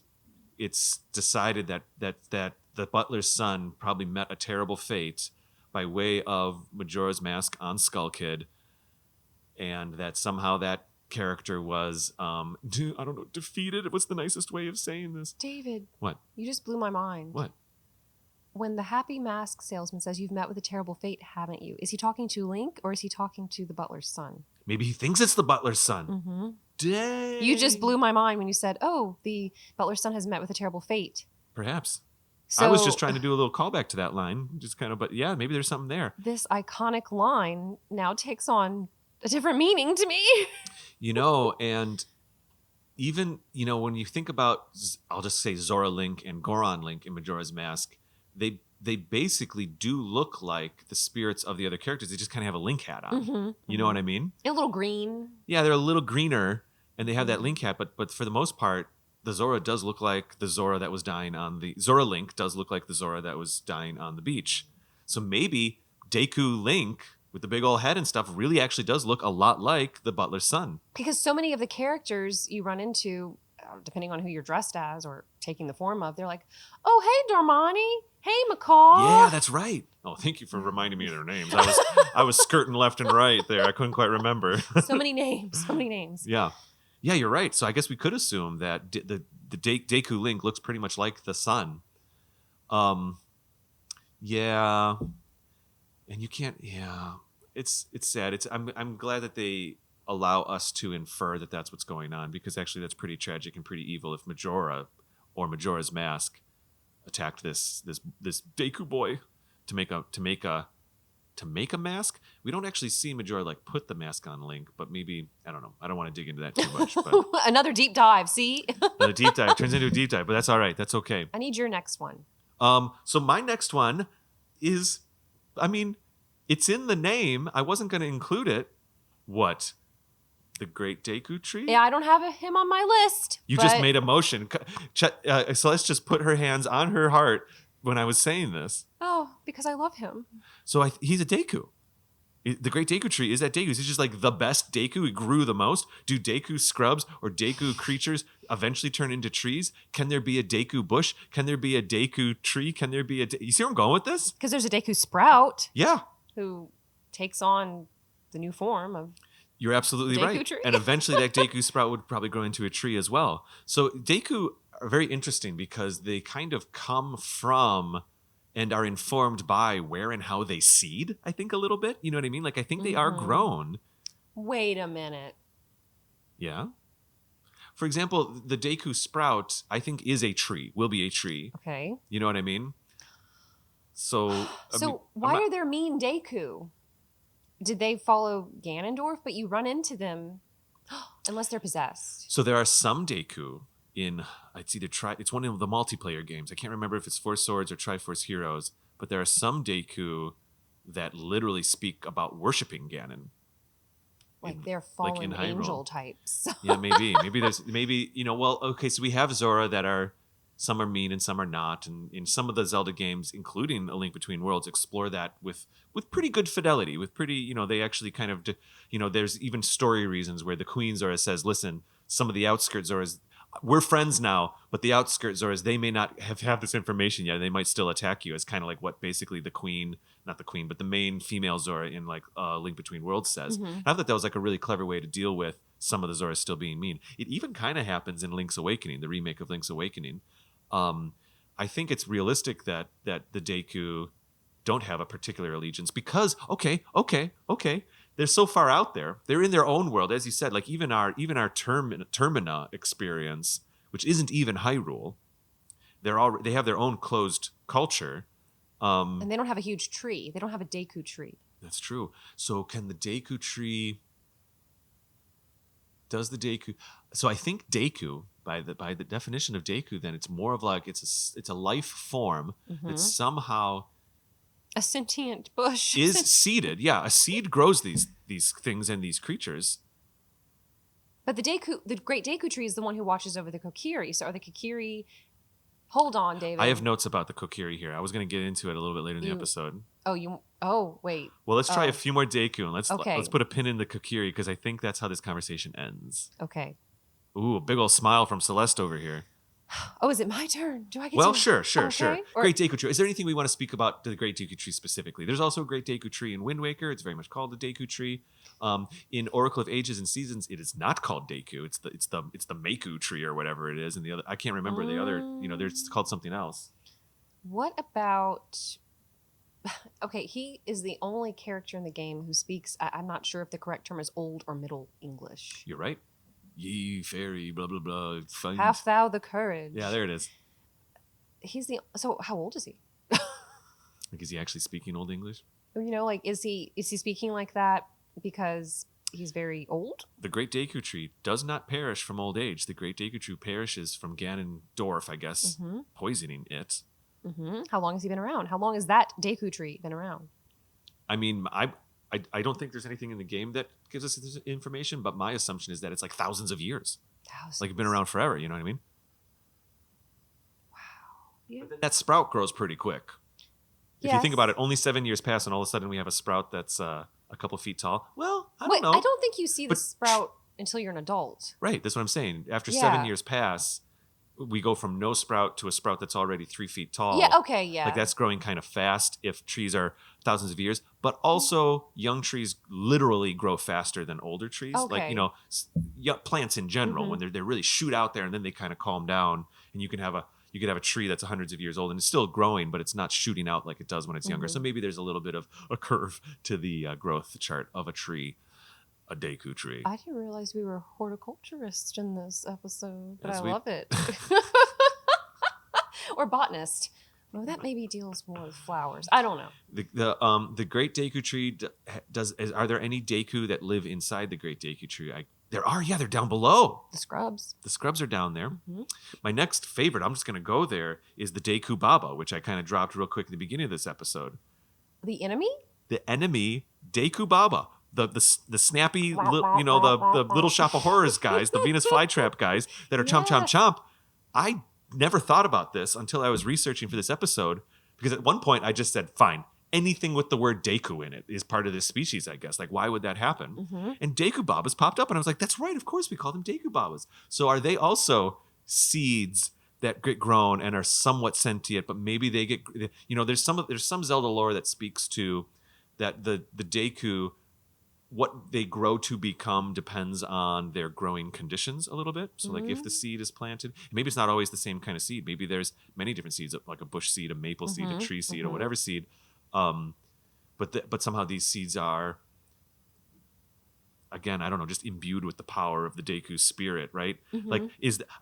it's decided that the butler's son probably met a terrible fate by way of Majora's Mask on Skull Kid, and that somehow that character was defeated. What's the nicest way of saying this? David. What? You just blew my mind. What? when the Happy Mask salesman says you've met with a terrible fate, haven't you? Is he talking to Link or is he talking to the butler's son? Maybe he thinks it's the butler's son. Mm-hmm. Dang. You just blew my mind when you said, "Oh, the butler's son has met with a terrible fate." Perhaps. So, I was just trying to do a little callback to that line, just kind of. But yeah, maybe there's something there. This iconic line now takes on a different meaning to me. And even when you think about, I'll just say Zora Link and Goron Link in Majora's Mask, they basically do look like the spirits of the other characters. They just kind of have a Link hat on. Mm-hmm, You know what I mean? A little green. Yeah, they're a little greener, and they have that Link hat. But for the most part, the Zora does look like the Zora that was dying on the Zora Link does look like the Zora that was dying on the beach. So maybe Deku Link with the big old head and stuff really actually does look a lot like the butler's son. Because so many of the characters you run into, depending on who you're dressed as or taking the form of, they're like, "Oh, hey, Darmani. Hey, McCall." Yeah, that's right. Oh, thank you for reminding me of their names. I was skirting left and right there. I couldn't quite remember. So many names. So many names. Yeah. Yeah, you're right. So I guess we could assume that the Deku Link looks pretty much like the sun. Yeah. And you can't. Yeah. It's sad. I'm glad that they allow us to infer that that's what's going on, because actually that's pretty tragic and pretty evil if Majora or Majora's Mask attacked this Deku boy to make a mask. We don't actually see Majora like put the mask on Link, but maybe, I don't know. I don't want to dig into that too much. But Another deep dive. See? another deep dive turns into a deep dive, but that's all right. That's okay. I need your next one. So my next one is, it's in the name. I wasn't going to include it. What? The Great Deku Tree? Yeah, I don't have him on my list. You just made a motion. Celeste just put her hands on her heart when I was saying this. Oh, because I love him. So he's a Deku. The Great Deku Tree is that Deku. Is he just like the best Deku? He grew the most? Do Deku scrubs or Deku creatures eventually turn into trees? Can there be a Deku bush? Can there be a Deku tree? Can there be you see where I'm going with this? Because there's a Deku Sprout. Yeah. Who takes on the new form of... You're absolutely Deku right. tree. And eventually that Deku Sprout would probably grow into a tree as well. So Deku are very interesting because they kind of come from and are informed by where and how they seed, I think, a little bit. You know what I mean? Like, I think they are grown. Wait a minute. Yeah. For example, the Deku Sprout, I think, is a tree, will be a tree. Okay. You know what I mean? So, why are there mean Deku? Did they follow Ganondorf? But you run into them unless they're possessed. So there are some Deku in, it's one of the multiplayer games. I can't remember if it's Four Swords or Triforce Heroes, but there are some Deku that literally speak about worshiping Ganon. Like they're fallen angel types. Yeah, maybe. Okay, so we have Zora that are, some are mean and some are not. And in some of the Zelda games, including A Link Between Worlds, explore that with pretty good fidelity, with pretty, they actually kind of, there's even story reasons where the Queen Zora says, listen, some of the outskirts Zoras, we're friends now, but the outskirts Zoras, they may not have this information yet. They might still attack you, as kind of like what basically but the main female Zora in like Link Between Worlds says. Mm-hmm. I thought that was like a really clever way to deal with some of the Zoras still being mean. It even kind of happens in Link's Awakening, the remake of Link's Awakening. I think it's realistic that the Deku don't have a particular allegiance because, okay, they're so far out there. They're in their own world, as you said. Like even our Termina experience, which isn't even Hyrule, they have their own closed culture. And they don't have a huge tree. They don't have a Deku tree. That's true. So can the Deku tree? Does the Deku? So I think Deku, by the definition of Deku, then it's more of like it's a life form that somehow a sentient bush is seeded. Yeah, a seed grows these things and these creatures. But the Great Deku Tree is the one who watches over the Kokiri. So are the Kokiri... Hold on, David. I have notes about the Kokiri here. I was going to get into it a little bit later in the episode. Oh, wait. Well, let's try a few more Deku and let's Okay. put a pin in the Kokiri because I think that's how this conversation ends. Okay. Ooh, a big old smile from Celeste over here. Oh, is it my turn? Do I get Well, to... sure. Okay. Great Deku Tree. Is there anything we want to speak about the Great Deku Tree specifically? There's also a Great Deku Tree in Wind Waker. It's very much called the Deku Tree. In Oracle of Ages and Seasons, it is not called Deku. It's the Meiku Tree or whatever it is. And the other, I can't remember the other. It's called something else. What about... Okay, he is the only character in the game who speaks, I'm not sure if the correct term is Old or Middle English. You're right. Ye fairy, blah, blah, blah. Find. Have thou the courage. Yeah, there it is. So how old is he? Like, is he actually speaking Old English? You know, like, is he speaking like that because he's very old? The Great Deku Tree does not perish from old age. The Great Deku Tree perishes from Ganondorf, I guess, poisoning it. Mm-hmm. How long has he been around? How long has that Deku Tree been around? I mean, I don't think there's anything in the game that gives us this information, but my assumption is that it's like thousands of years. Thousands. Like, it's been around forever, you know what I mean? Wow. Yeah. But then that sprout grows pretty quick. If you think about it, only 7 years pass, and all of a sudden we have a sprout that's a couple feet tall. Well, I don't know. I don't think you see the But- sprout until you're an adult. Right, that's what I'm saying. After Yeah. 7 years pass, we go from no sprout to a sprout that's already 3 feet tall. Yeah, okay, yeah. Like, that's growing kind of fast if trees are thousands of years. But also, young trees literally grow faster than older trees. Like, Okay. you know, plants in general, when they really shoot out there and then they kind of calm down, and you could have a tree that's hundreds of years old and it's still growing, but it's not shooting out like it does when it's younger. So maybe there's a little bit of a curve to the growth chart of a tree, a Deku tree. I didn't realize we were horticulturists in this episode, but Yes, I we- love it. Or botanist. Well, that maybe deals more with flowers. I don't know. The Great Deku Tree are there any Deku that live inside the Great Deku Tree? There are. Yeah, they're down below. The scrubs. The scrubs are down there. Mm-hmm. My next favorite, I'm just going to go there, is the Deku Baba, which I kind of dropped real quick at the beginning of this episode. The enemy? The enemy Deku Baba, the snappy, the Little Shop of Horrors guys, the Venus Flytrap guys that are chomp chomp Yes. chomp. I never thought about this until I was researching for this episode, because at one point I just said, fine, anything with the word Deku in it is part of this species, I guess. Like, why would that happen? Mm-hmm. And Deku Babas popped up, and I was like, that's right, of course we call them Deku Babas. So are they also seeds that get grown and are somewhat sentient, but maybe they get, there's some Zelda lore that speaks to that the Deku, what they grow to become depends on their growing conditions a little bit. So like if the seed is planted, maybe it's not always the same kind of seed. Maybe there's many different seeds, like a bush seed, a maple seed, a tree seed, or whatever seed. But somehow these seeds are, again, I don't know, just imbued with the power of the Deku spirit, right? Like,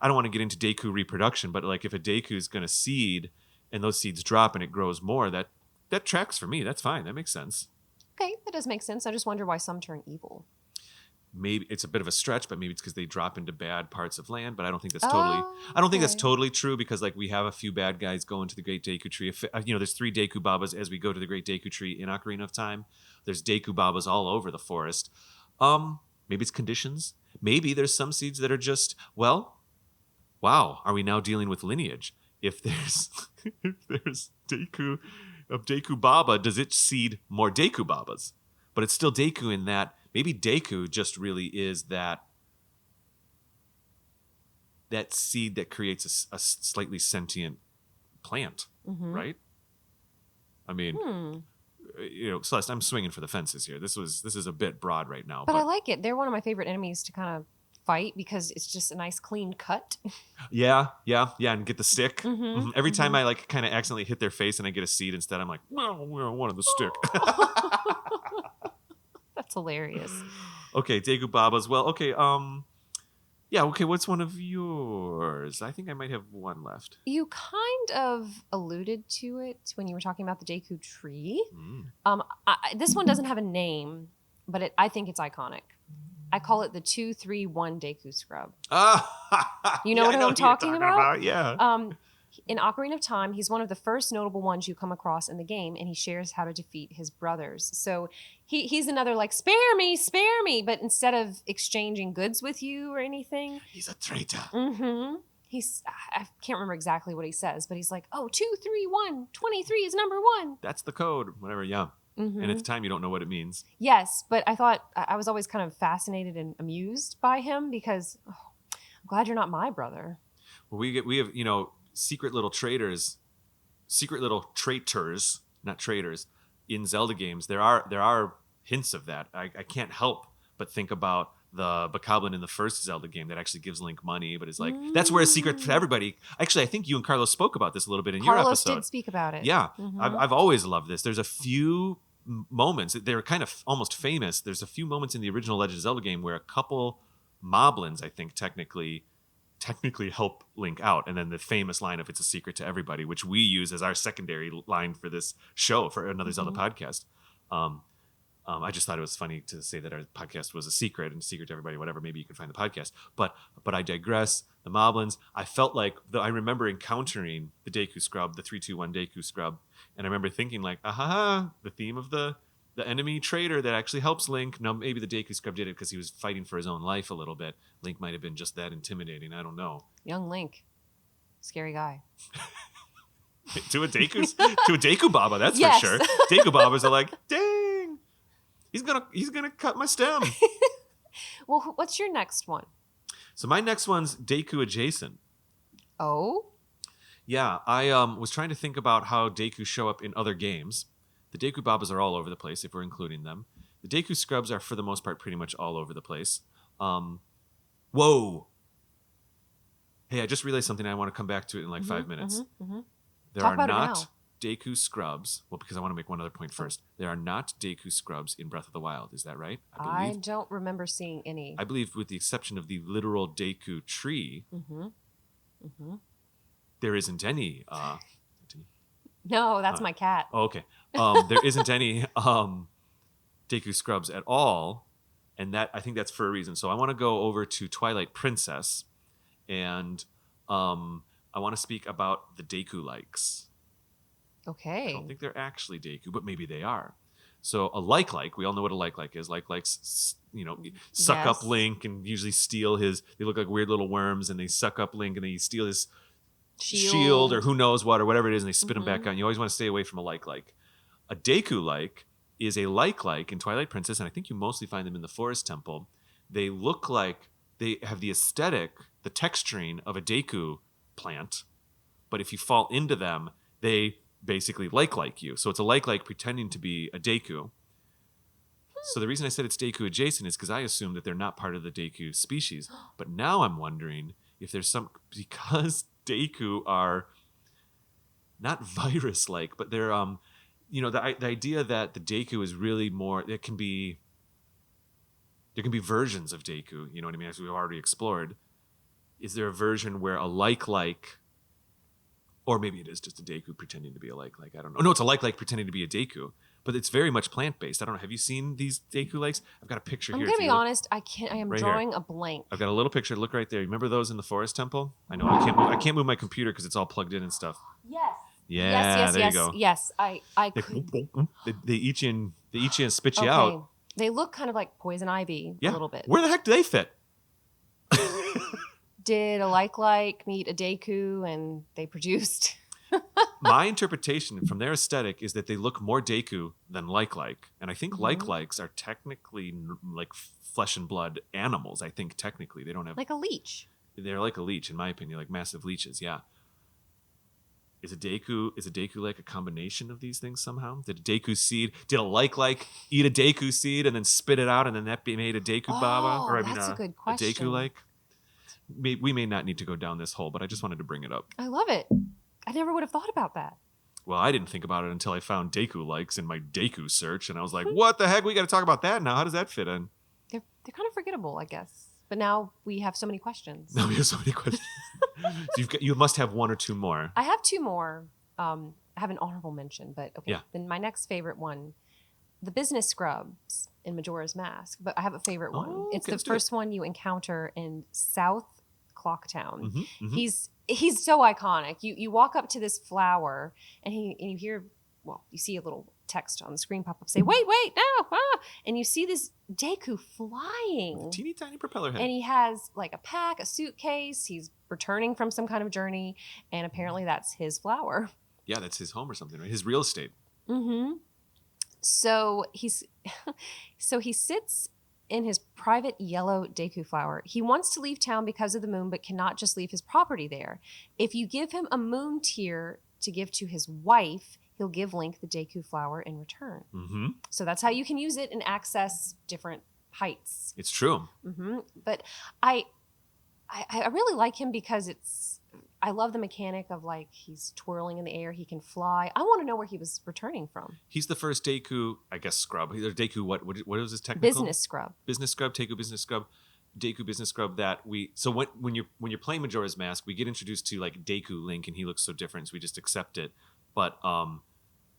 I don't want to get into Deku reproduction, but like if a Deku is going to seed and those seeds drop and it grows more, that tracks for me. That's fine. That makes sense. Okay, that does make sense. I just wonder why some turn evil. Maybe it's a bit of a stretch, but maybe it's because they drop into bad parts of land. But I don't think that's that's totally true, because like we have a few bad guys going to the Great Deku Tree. There's 3 Deku Babas as we go to the Great Deku Tree in Ocarina of Time. There's Deku Babas all over the forest. Maybe it's conditions. Maybe there's some seeds that are just, well, wow, are we now dealing with lineage? If there's Deku of Deku Baba, does it seed more Deku Babas? But it's still Deku in that maybe Deku just really is that seed that creates a slightly sentient plant, right? I mean, Celeste, I'm swinging for the fences here. This is a bit broad right now. But I like it. They're one of my favorite enemies to kind of fight because it's just a nice clean cut. Yeah, and get the stick. Every time I like kind of accidentally hit their face and I get a seed instead, I'm like, well, we wanted the stick. That's hilarious. Okay, Deku Babas. Well, okay, what's one of yours? I think I might have one left. You kind of alluded to it when you were talking about the Deku tree. This one doesn't have a name, but I think it's iconic. I call it the 2-3-1 Deku scrub. You know what I'm talking about? Yeah. In Ocarina of Time, he's one of the first notable ones you come across in the game, and he shares how to defeat his brothers. So he's another like, spare me, but instead of exchanging goods with you or anything. He's a traitor. I can't remember exactly what he says, but he's like, 2-3-1, 23 is number 1. That's the code, whatever, yeah. And at the time, you don't know what it means. Yes, but I thought I was always kind of fascinated and amused by him because I'm glad you're not my brother. Well, we have secret little traitors, not traitors, in Zelda games. There are hints of that. I can't help but think about the bokoblin in the first Zelda game that actually gives Link money, but is like, that's where a secret for everybody. Actually, I think you and Carlos spoke about this a little bit in your Carlos episode. did speak about it. Yeah. Mhm. I've always loved this. There's a few moments, they're kind of almost famous. There's a few moments in the original Legend of Zelda game where a couple moblins, I think, technically help Link out. And then the famous line of "It's a secret to everybody," which we use as our secondary line for this show, for another Zelda podcast. I just thought it was funny to say that our podcast was a secret and secret to everybody, whatever. Maybe you can find the podcast. But I digress. The moblins, I felt like, I remember encountering the Deku Scrub, the 3-2-1 Deku Scrub. And I remember thinking like, the theme of the enemy trader that actually helps Link. No, maybe the Deku Scrub did it because he was fighting for his own life a little bit. Link might have been just that intimidating. I don't know. Young Link. Scary guy. to a Deku Baba, that's Yes. for sure. Deku Babas are like, dang, he's gonna cut my stem. Well, what's your next one? So my next one's Deku adjacent. Oh? Yeah, I was trying to think about how Deku show up in other games. The Deku Babas are all over the place, if we're including them. The Deku Scrubs are, for the most part, pretty much all over the place. Whoa! Hey, I just realized something. I want to come back to it in 5 minutes. There Talk are about it not now. Deku Scrubs. Well, because I want to make one other point first. There are not Deku Scrubs in Breath of the Wild. Is that right? I don't remember seeing any. I believe, with the exception of the literal Deku tree, there isn't any. No, that's my cat. Oh, okay. There isn't any Deku Scrubs at all, and that, I think that's for a reason. So I want to go over to Twilight Princess, and I want to speak about the Deku likes. Okay. I don't think they're actually Deku, but maybe they are. So a like, we all know what a like is. Likes, suck up Yes. Link and usually steal his. They look like weird little worms, and they suck up Link and they steal his shield or who knows what or whatever it is, and they spit him back on. You always want to stay away from a like. A Deku like is a like in Twilight Princess, and I think you mostly find them in the Forest Temple. They look like they have the aesthetic, the texturing of a Deku plant, but if you fall into them, they basically like you. So it's a like pretending to be a Deku. So the reason I said it's Deku adjacent is because I assume that they're not part of the Deku species. But now I'm wondering if there's because Deku are not virus-like, but they're the idea that the Deku is really more. There can be versions of Deku. You know what I mean? As we've already explored, is there a version where a like, or maybe it is just a Deku pretending to be a like? I don't know. No, it's a like pretending to be a Deku, but it's very much plant-based. I don't know. Have you seen these Deku likes? I've got a picture I'm here. gonna be honest. I am Right drawing a blank. I've got a little picture. Look right there. Remember those in the Forest Temple? I know I can't move my computer because it's all plugged in and stuff. Yes. Yeah, yes. there you go. Yes. I They, could. they eat you and spit you Okay. out. They look kind of like poison ivy Yeah. a little bit. Where the heck do they fit? Did a like meet a Deku and they produced? My interpretation from their aesthetic is that they look more Deku than like, and I think likes are technically like flesh and blood animals. I think technically they don't have Like a leech. They're like a leech, in my opinion, like massive leeches. Yeah. Is a Deku like a combination of these things somehow? Did a Deku seed? Did a like eat a Deku seed and then spit it out, and then that made a Deku Baba? Or that's a good question. A Deku like. We may not need to go down this hole, but I just wanted to bring it up. I love it. I never would have thought about that. Well, I didn't think about it until I found Deku likes in my Deku search, and I was like, "What the heck? We got to talk about that now. How does that fit in?" They're kind of forgettable, I guess. But now we have so many questions. Now we have so many questions. So you must have one or two more. I have two more. I have an honorable mention, but okay. Yeah. Then my next favorite one, the business scrubs in Majora's Mask. But I have a favorite one. Oh, It's okay, the let's do it. first one you encounter in South Clocktown. Mhm. He's so iconic. You walk up to this flower and you hear, you see a little text on the screen pop up say, "Wait, no!" And you see this Deku flying. Teeny tiny propeller head. And he has like a suitcase. He's returning from some kind of journey, and apparently that's his flower. Yeah, that's his home or something, right? His real estate. Mm-hmm. So he sits in his private yellow Deku flower. He wants to leave town because of the moon, but cannot just leave his property there. If you give him a moon tear to give to his wife, he'll give Link the Deku flower in return. Mm-hmm. So that's how you can use it and access different heights. It's true. But I really like him because I love the mechanic of like he's twirling in the air, he can fly. I want to know where he was returning from. He's the first Deku, I guess, scrub. Deku, what was his technical? Business scrub. Business scrub, Deku business scrub. Deku business scrub that we so when you're playing Majora's Mask, we get introduced to like Deku Link and he looks so different, so we just accept it. But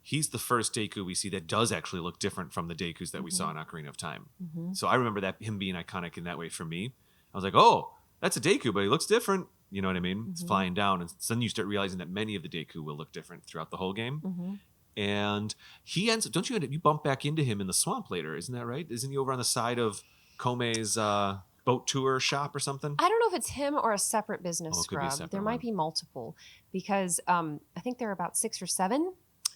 he's the first Deku we see that does actually look different from the Dekus that we saw in Ocarina of Time. So I remember that him being iconic in that way for me. I was like, oh, that's a Deku, but he looks different. You know what I mean? It's flying down, and then you start realizing that many of the Deku will look different throughout the whole game. And he ends. Don't you? You bump back into him in the swamp later, isn't that right? Isn't he over on the side of Kome's boat tour shop or something? I don't know if it's him or a separate business it could be a scrub. separate There might one. be multiple because I think there are about 6 or 7.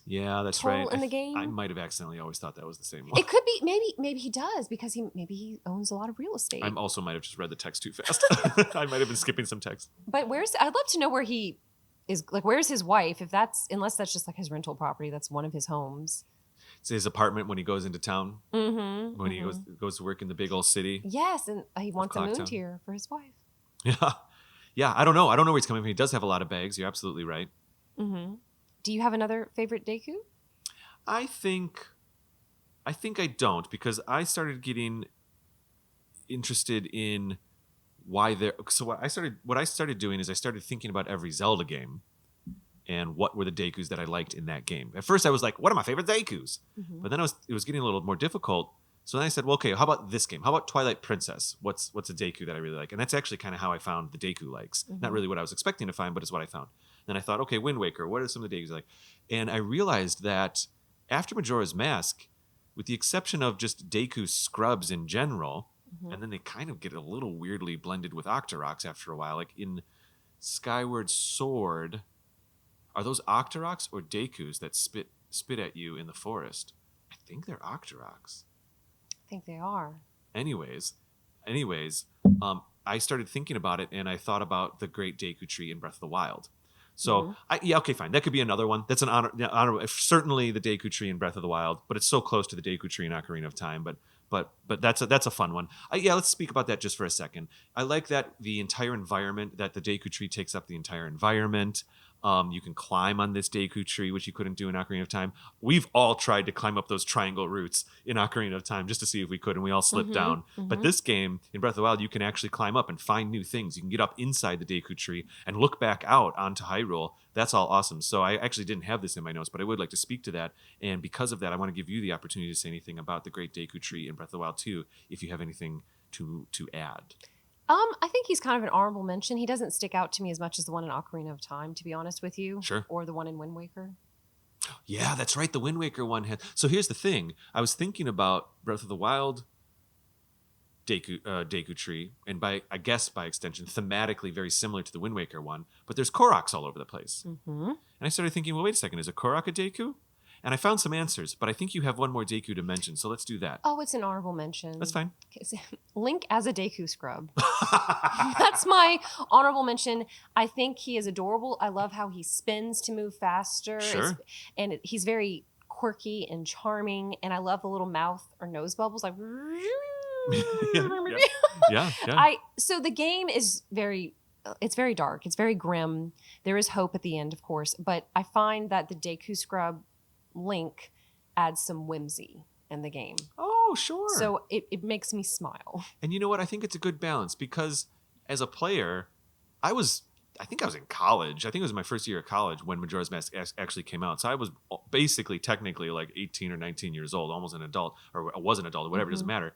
Yeah, that's total right. in the game. I might have accidentally always thought that was the same one. It could be maybe he does because maybe he owns a lot of real estate. I also might have just read the text too fast. I might have been skipping some text. But I'd love to know where he is. Like, where's his wife? Unless that's just like his rental property, that's one of his homes. It's his apartment when he goes into town. When he goes to work in the big old city. Yes, and he wants a moon Clocktown. tier for his wife. Yeah. I don't know where he's coming from. He does have a lot of bags. You're absolutely right. Do you have another favorite Deku? I think I don't, because I started getting interested in why they're. So what I started doing is I started thinking about every Zelda game and what were the Dekus that I liked in that game. At first I was like, what are my favorite Dekus? But then it was getting a little more difficult. So then I said, well, okay, how about this game? How about Twilight Princess? What's a Deku that I really like? And that's actually kind of how I found the Deku likes. Not really what I was expecting to find, but it's what I found. Then I thought, okay, Wind Waker, what are some of the Dekus I like? And I realized that after Majora's Mask, with the exception of just Deku scrubs in general, and then they kind of get a little weirdly blended with Octoroks after a while. Like in Skyward Sword, are those Octoroks or Dekus that spit at you in the forest? I think they're Octoroks. I think they are. Anyways, I started thinking about it, and I thought about the Great Deku Tree in Breath of the Wild. So, okay, fine. That could be another one. That's an honor. Certainly the Deku Tree in Breath of the Wild, but it's so close to the Deku Tree in Ocarina of Time. But that's a fun one. Let's speak about that just for a second. I like that the entire environment, that the Deku Tree takes up the entire environment. You can climb on this Deku Tree, which you couldn't do in Ocarina of Time. We've all tried to climb up those triangle roots in Ocarina of Time just to see if we could, and we all slipped down. But this game, in Breath of the Wild, you can actually climb up and find new things. You can get up inside the Deku Tree and look back out onto Hyrule. That's all awesome. So I actually didn't have this in my notes, but I would like to speak to that. And because of that, I want to give you the opportunity to say anything about the Great Deku Tree in Breath of the Wild 2, if you have anything to add. I think he's kind of an honorable mention. He doesn't stick out to me as much as the one in Ocarina of Time, to be honest with you. Sure. Or the one in Wind Waker. Yeah, that's right. The Wind Waker one had. So here's the thing. I was thinking about Breath of the Wild Deku Tree, and by extension, thematically very similar to the Wind Waker one, but there's Koroks all over the place. And I started thinking, well, wait a second, is a Korok a Deku? And I found some answers, but I think you have one more Deku to mention, so let's do that. Oh, it's an honorable mention. That's fine. Link as a Deku scrub. That's my honorable mention. I think he is adorable. I love how he spins to move faster. Sure. And he's very quirky and charming. And I love the little mouth or nose bubbles, like. Yeah. So the game is it's very dark. It's very grim. There is hope at the end, of course. But I find that the Deku scrub Link adds some whimsy in the game. Oh, sure. So it makes me smile. And you know what? I think it's a good balance, because as a player, I think I was in college. I think it was my first year of college when Majora's Mask actually came out. So I was basically technically like 18 or 19 years old, almost an adult, or I was an adult, or whatever, it doesn't matter.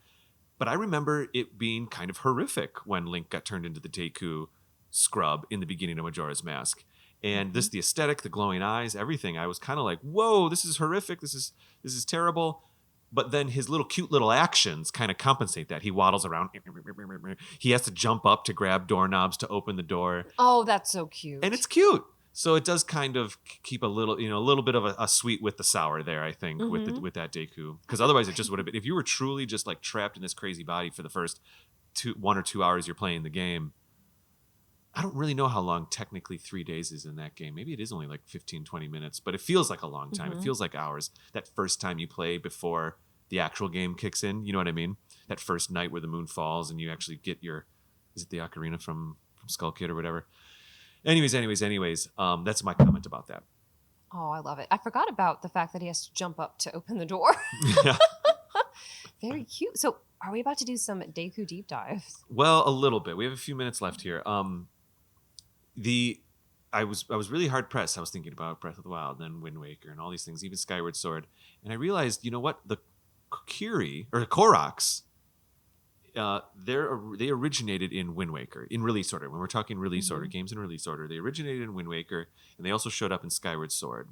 But I remember it being kind of horrific when Link got turned into the Deku scrub in the beginning of Majora's Mask. And the aesthetic, the glowing eyes, everything, I was kind of like, whoa, this is horrific. This is terrible. But then his cute little actions kind of compensate that. He waddles around. He has to jump up to grab doorknobs to open the door. Oh, that's so cute. And it's cute. So it does kind of keep a little bit of a sweet with the sour there, I think, with that Deku. Because otherwise it just would have been, if you were truly just like trapped in this crazy body for the first 1 or 2 hours you're playing the game, I don't really know how long technically 3 days is in that game. Maybe it is only like 15, 20 minutes, but it feels like a long time. It feels like hours. That first time you play before the actual game kicks in. You know what I mean? That first night where the moon falls and you actually get is it the ocarina from Skull Kid or whatever? Anyways, that's my comment about that. Oh, I love it. I forgot about the fact that he has to jump up to open the door. Yeah. Very cute. So are we about to do some Deku deep dives? Well, a little bit. We have a few minutes left here. I was really hard pressed. I was thinking about Breath of the Wild, then Wind Waker, and all these things, even Skyward Sword, and I realized, you know what, the Kokiri or the Koroks, they originated in Wind Waker in release order. When we're talking release order, games in release order, they originated in Wind Waker, and they also showed up in Skyward Sword.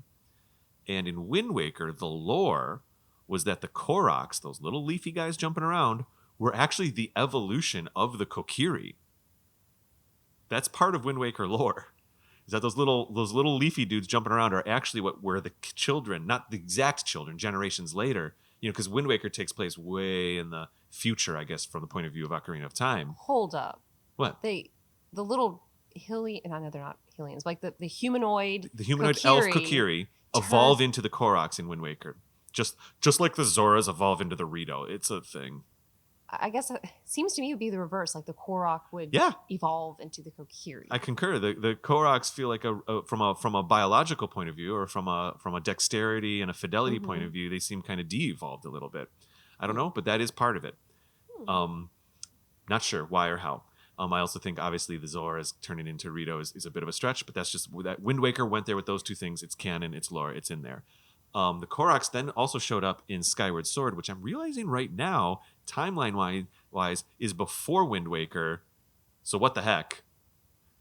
And in Wind Waker, the lore was that the Koroks, those little leafy guys jumping around, were actually the evolution of the Kokiri. That's part of Wind Waker lore. Is that those little leafy dudes jumping around are actually what were the children, not the exact children, generations later. You know, because Wind Waker takes place way in the future, I guess, from the point of view of Ocarina of Time. Hold up. What? The little I know they're not Hylians, like the humanoid. The humanoid elf Kokiri evolve into the Koroks in Wind Waker. Just like the Zoras evolve into the Rito. It's a thing. I guess it seems to me it would be the reverse. Like the Korok would evolve into the Kokiri. I concur. The Koroks feel like from a biological point of view, or from a dexterity and a fidelity point of view, they seem kind of de-evolved a little bit. I don't know, but that is part of it. Not sure why or how. I also think obviously the Zoras turning into Rito is a bit of a stretch, but that's just that Wind Waker went there with those two things. It's canon, it's lore, it's in there. The Koroks then also showed up in Skyward Sword, which I'm realizing right now, timeline-wise, is before Wind Waker. So what the heck?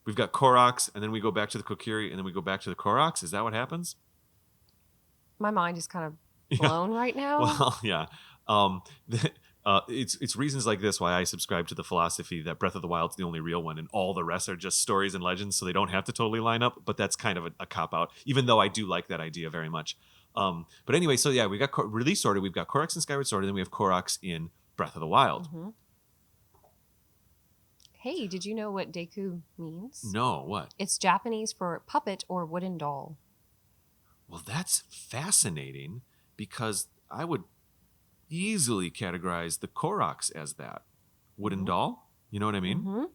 We've got Koroks, and then we go back to the Kokiri, and then we go back to the Koroks. Is that what happens? My mind is kind of blown right now. Well, yeah. It's reasons like this why I subscribe to the philosophy that Breath of the Wild's the only real one, and all the rest are just stories and legends, so they don't have to totally line up. But that's kind of a cop-out, even though I do like that idea very much. But anyway, so yeah, we got release order. We've got Koroks in Skyward Sword, and then we have Koroks in Breath of the Wild. Hey, did you know what Deku means? No, what? It's Japanese for puppet or wooden doll. Well, that's fascinating, because I would easily categorize the Koroks as that. Wooden doll? You know what I mean?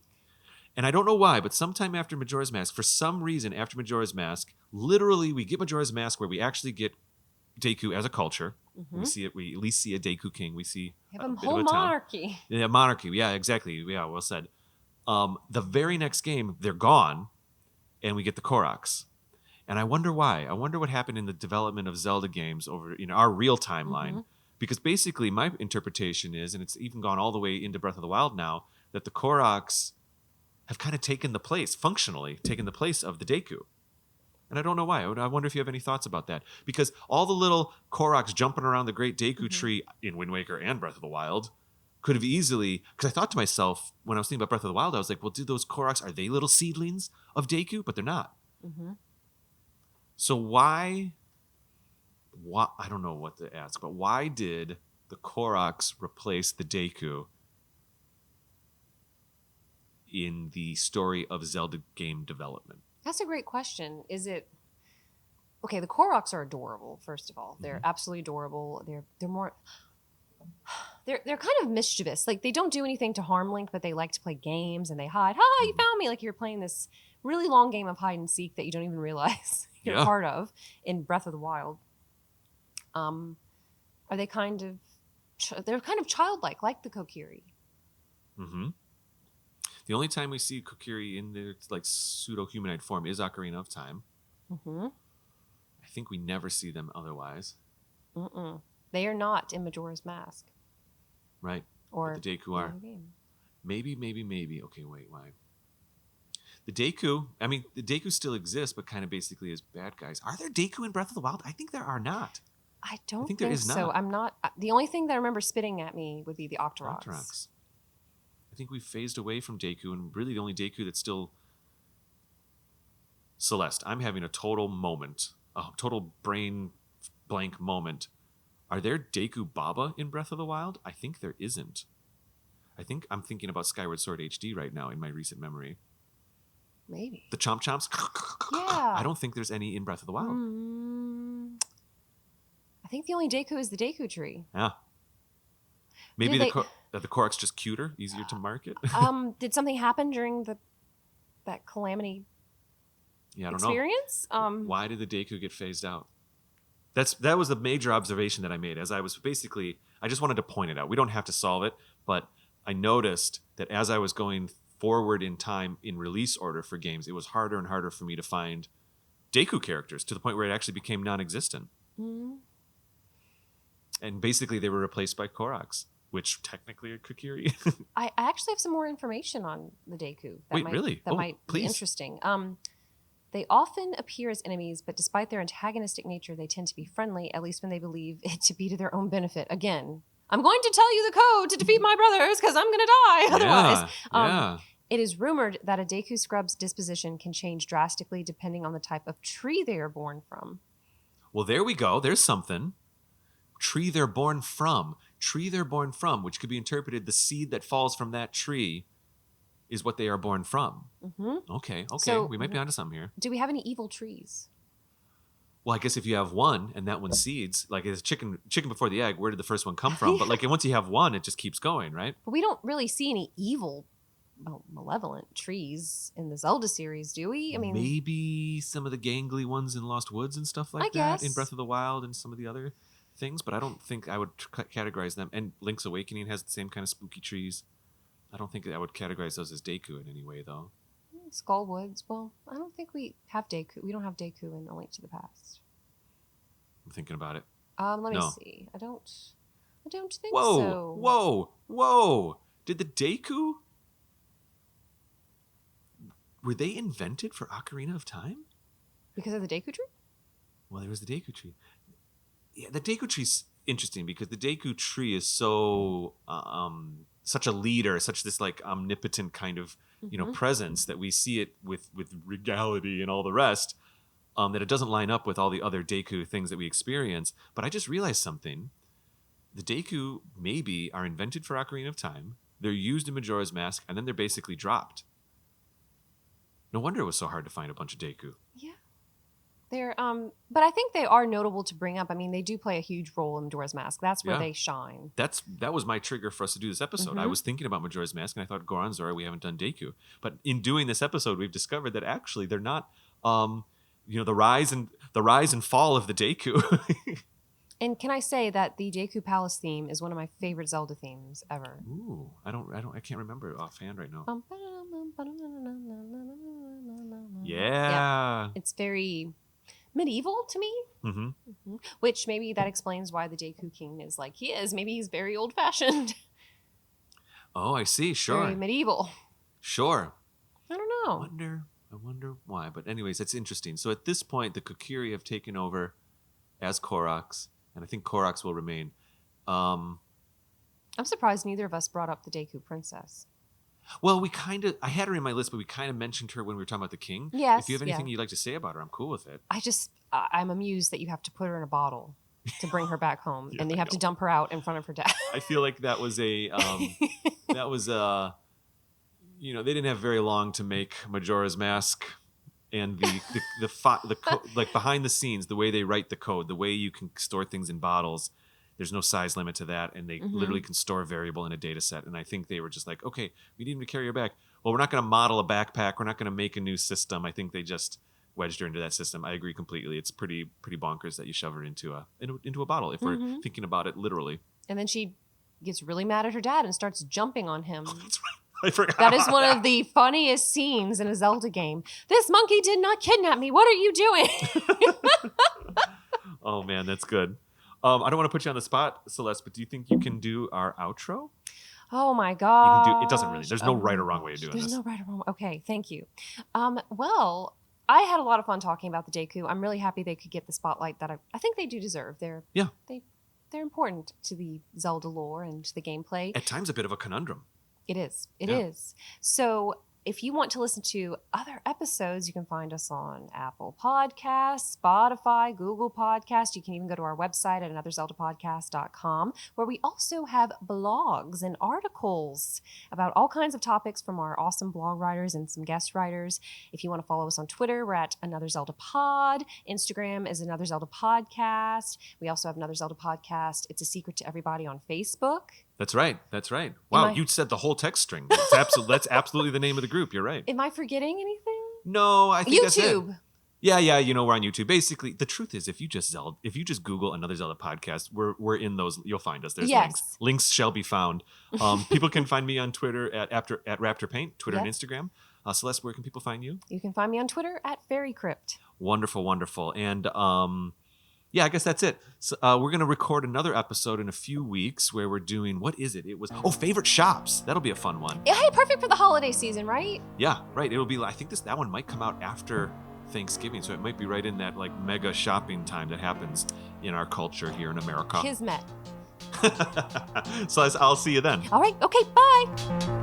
And I don't know why, but sometime after Majora's Mask, for some reason after Majora's Mask, literally we get Majora's Mask where we actually get Deku as a culture. We see it. We at least see a Deku king. We see a whole monarchy. Yeah, monarchy. Yeah, exactly. Yeah, well said. The very next game, they're gone, and we get the Koroks. And I wonder why. I wonder what happened in the development of Zelda games over our real timeline. Because basically my interpretation is, and it's even gone all the way into Breath of the Wild now, that the Koroks have kind of taken the place of the Deku. And I don't know why. I wonder if you have any thoughts about that. Because all the little Koroks jumping around the great Deku tree in Wind Waker and Breath of the Wild could have easily... Because I thought to myself, when I was thinking about Breath of the Wild, I was like, well, do those Koroks, are they little seedlings of Deku? But they're not. So why... I don't know what to ask, but why did the Koroks replace the Deku in the story of Zelda game development? That's a great question. Is it okay? The Koroks are adorable. First of all, they're absolutely adorable. They're more. They're kind of mischievous. Like they don't do anything to harm Link, but they like to play games and they hide. Ha! You found me! Like you're playing this really long game of hide and seek that you don't even realize you're part of in Breath of the Wild. Are they kind of? They're kind of childlike, like the Kokiri. The only time we see Kokiri in their like pseudo-humanoid form is Ocarina of Time. I think we never see them otherwise. They are not in Majora's Mask. Right. Or but the Deku are. Maybe. Okay, wait, why? The Deku still exists, but kind of basically as bad guys. Are there Deku in Breath of the Wild? I think there are not. I don't think there is so. I'm not. The only thing that I remember spitting at me would be the Octoroks. I think we've phased away from Deku, and really the only Deku that's still... Celeste, I'm having a total brain blank moment. Are there Deku Baba in Breath of the Wild? I think there isn't. I think I'm thinking about Skyward Sword HD right now in my recent memory. Maybe. The Chomp Chomps? Yeah. I don't think there's any in Breath of the Wild. I think the only Deku is the Deku tree. Yeah. Maybe the Korok's just cuter, easier to market. Did something happen during that calamity Yeah, I don't experience? know. Why did the Deku get phased out? That was a major observation that I made as I was I just wanted to point it out. We don't have to solve it, but I noticed that as I was going forward in time in release order for games, it was harder and harder for me to find Deku characters to the point where it actually became non-existent. Mm-hmm. And basically they were replaced by Koroks, which technically are Kokiri. I actually have some more information on the Deku. Really? That might please. be interesting. They often appear as enemies, but despite their antagonistic nature, they tend to be friendly, at least when they believe it to be to their own benefit. Again, I'm going to tell you the code to defeat my brothers because I'm going to die otherwise. Yeah. It is rumored that a Deku Scrub's disposition can change drastically depending on the type of tree they are born from. Well, there we go. There's something. Tree they're born from. Tree they're born from, which could be interpreted the seed that falls from that tree is what they are born from. Mm-hmm. Okay. So, we might be onto something here. Do we have any evil trees? Well, I guess if you have one and that one seeds, like it's chicken before the egg, where did the first one come from? But like once you have one, it just keeps going, right? But we don't really see any evil, malevolent trees in the Zelda series, do we? I mean, maybe some of the gangly ones in Lost Woods and stuff like that in Breath of the Wild and some of the other things, but I don't think I would categorize them. And Link's Awakening has the same kind of spooky trees. I don't think I would categorize those as Deku in any way, though. Skull Woods. Well, I don't think we have Deku. We don't have Deku in A Link to the Past. I'm thinking about it. Let me see. I don't think Whoa, so. Whoa! Did the Deku? Were they invented for Ocarina of Time? Because of the Deku tree? Well, there was the Deku tree. Yeah, the Deku tree's interesting because the Deku tree is so such a leader, such this like omnipotent kind of presence that we see it with regality and all the rest. That it doesn't line up with all the other Deku things that we experience. But I just realized something. The Deku maybe are invented for Ocarina of Time. They're used in Majora's Mask, and then they're basically dropped. No wonder it was so hard to find a bunch of Deku. Yeah. They're but I think they are notable to bring up. I mean, they do play a huge role in Majora's Mask. That's where they shine. That was my trigger for us to do this episode. Mm-hmm. I was thinking about Majora's Mask, and I thought, Goron Zora, we haven't done Deku. But in doing this episode, we've discovered that actually they're not the rise and fall of the Deku. And can I say that the Deku Palace theme is one of my favorite Zelda themes ever? Ooh, I can't remember it offhand right now. Yeah. It's very medieval to me. Mm-hmm. Mm-hmm. Which maybe that explains why the Deku King is like he is. Maybe he's very old-fashioned. Oh, I see. Sure. Very medieval. Sure. I don't know. I wonder why. But anyways, that's interesting. So at this point, the Kokiri have taken over as Koroks, and I think Koroks will remain. I'm surprised neither of us brought up the Deku Princess. Well, I had her in my list, but we kind of mentioned her when we were talking about the king. Yes. If you have anything you'd like to say about her, I'm cool with it. I'm amused that you have to put her in a bottle to bring her back home, Yeah, and you have to dump her out in front of her dad. I feel like that was they didn't have very long to make Majora's Mask, and like behind the scenes, the way they write the code, the way you can store things in bottles. There's no size limit to that, and they literally can store a variable in a data set. And I think they were just like, okay, we need him to carry her back. Well, we're not going to model a backpack. We're not going to make a new system. I think they just wedged her into that system. I agree completely. It's pretty bonkers that you shove her into a bottle if we're thinking about it literally. And then she gets really mad at her dad and starts jumping on him. Oh, that's right. I forgot. That is one of the funniest scenes in a Zelda game. This monkey did not kidnap me. What are you doing? Oh, man, that's good. I don't want to put you on the spot, Celeste, but do you think you can do our outro? Oh my God. You can do. It doesn't really. There's no right or wrong way of doing this. There's no right or wrong. Okay, thank you. Well, I had a lot of fun talking about the Deku. I'm really happy they could get the spotlight that I think they do deserve. They're important to the Zelda lore and to the gameplay. At times a bit of a conundrum. It is. It is. So if you want to listen to other episodes, you can find us on Apple Podcasts, Spotify, Google Podcasts. You can even go to our website at anotherzeldapodcast.com, where we also have blogs and articles about all kinds of topics from our awesome blog writers and some guest writers. If you want to follow us on Twitter, we're at Another Zelda Pod. Instagram is Another Zelda Podcast. We also have Another Zelda Podcast. It's a Secret to Everybody on Facebook. That's right. Wow, you said the whole text string. That's absolutely the name of the group. You're right. Am I forgetting anything? No, I think that's it. YouTube. Yeah, we're on YouTube. Basically, the truth is, if you just Google Another Zelda podcast, we're in those. You'll find us. There's links. Links shall be found. People can find me on Twitter at Raptor Paint, Twitter and Instagram. Celeste, where can people find you? You can find me on Twitter at Fairy Crypt. Wonderful, and I guess that's it. So, we're gonna record another episode in a few weeks where we're doing what is it? It was favorite shops. That'll be a fun one. Hey, perfect for the holiday season, right? Yeah, right. It'll be. I think that one might come out after Thanksgiving, so it might be right in that like mega shopping time that happens in our culture here in America. Kismet. So I'll see you then. All right. Okay. Bye.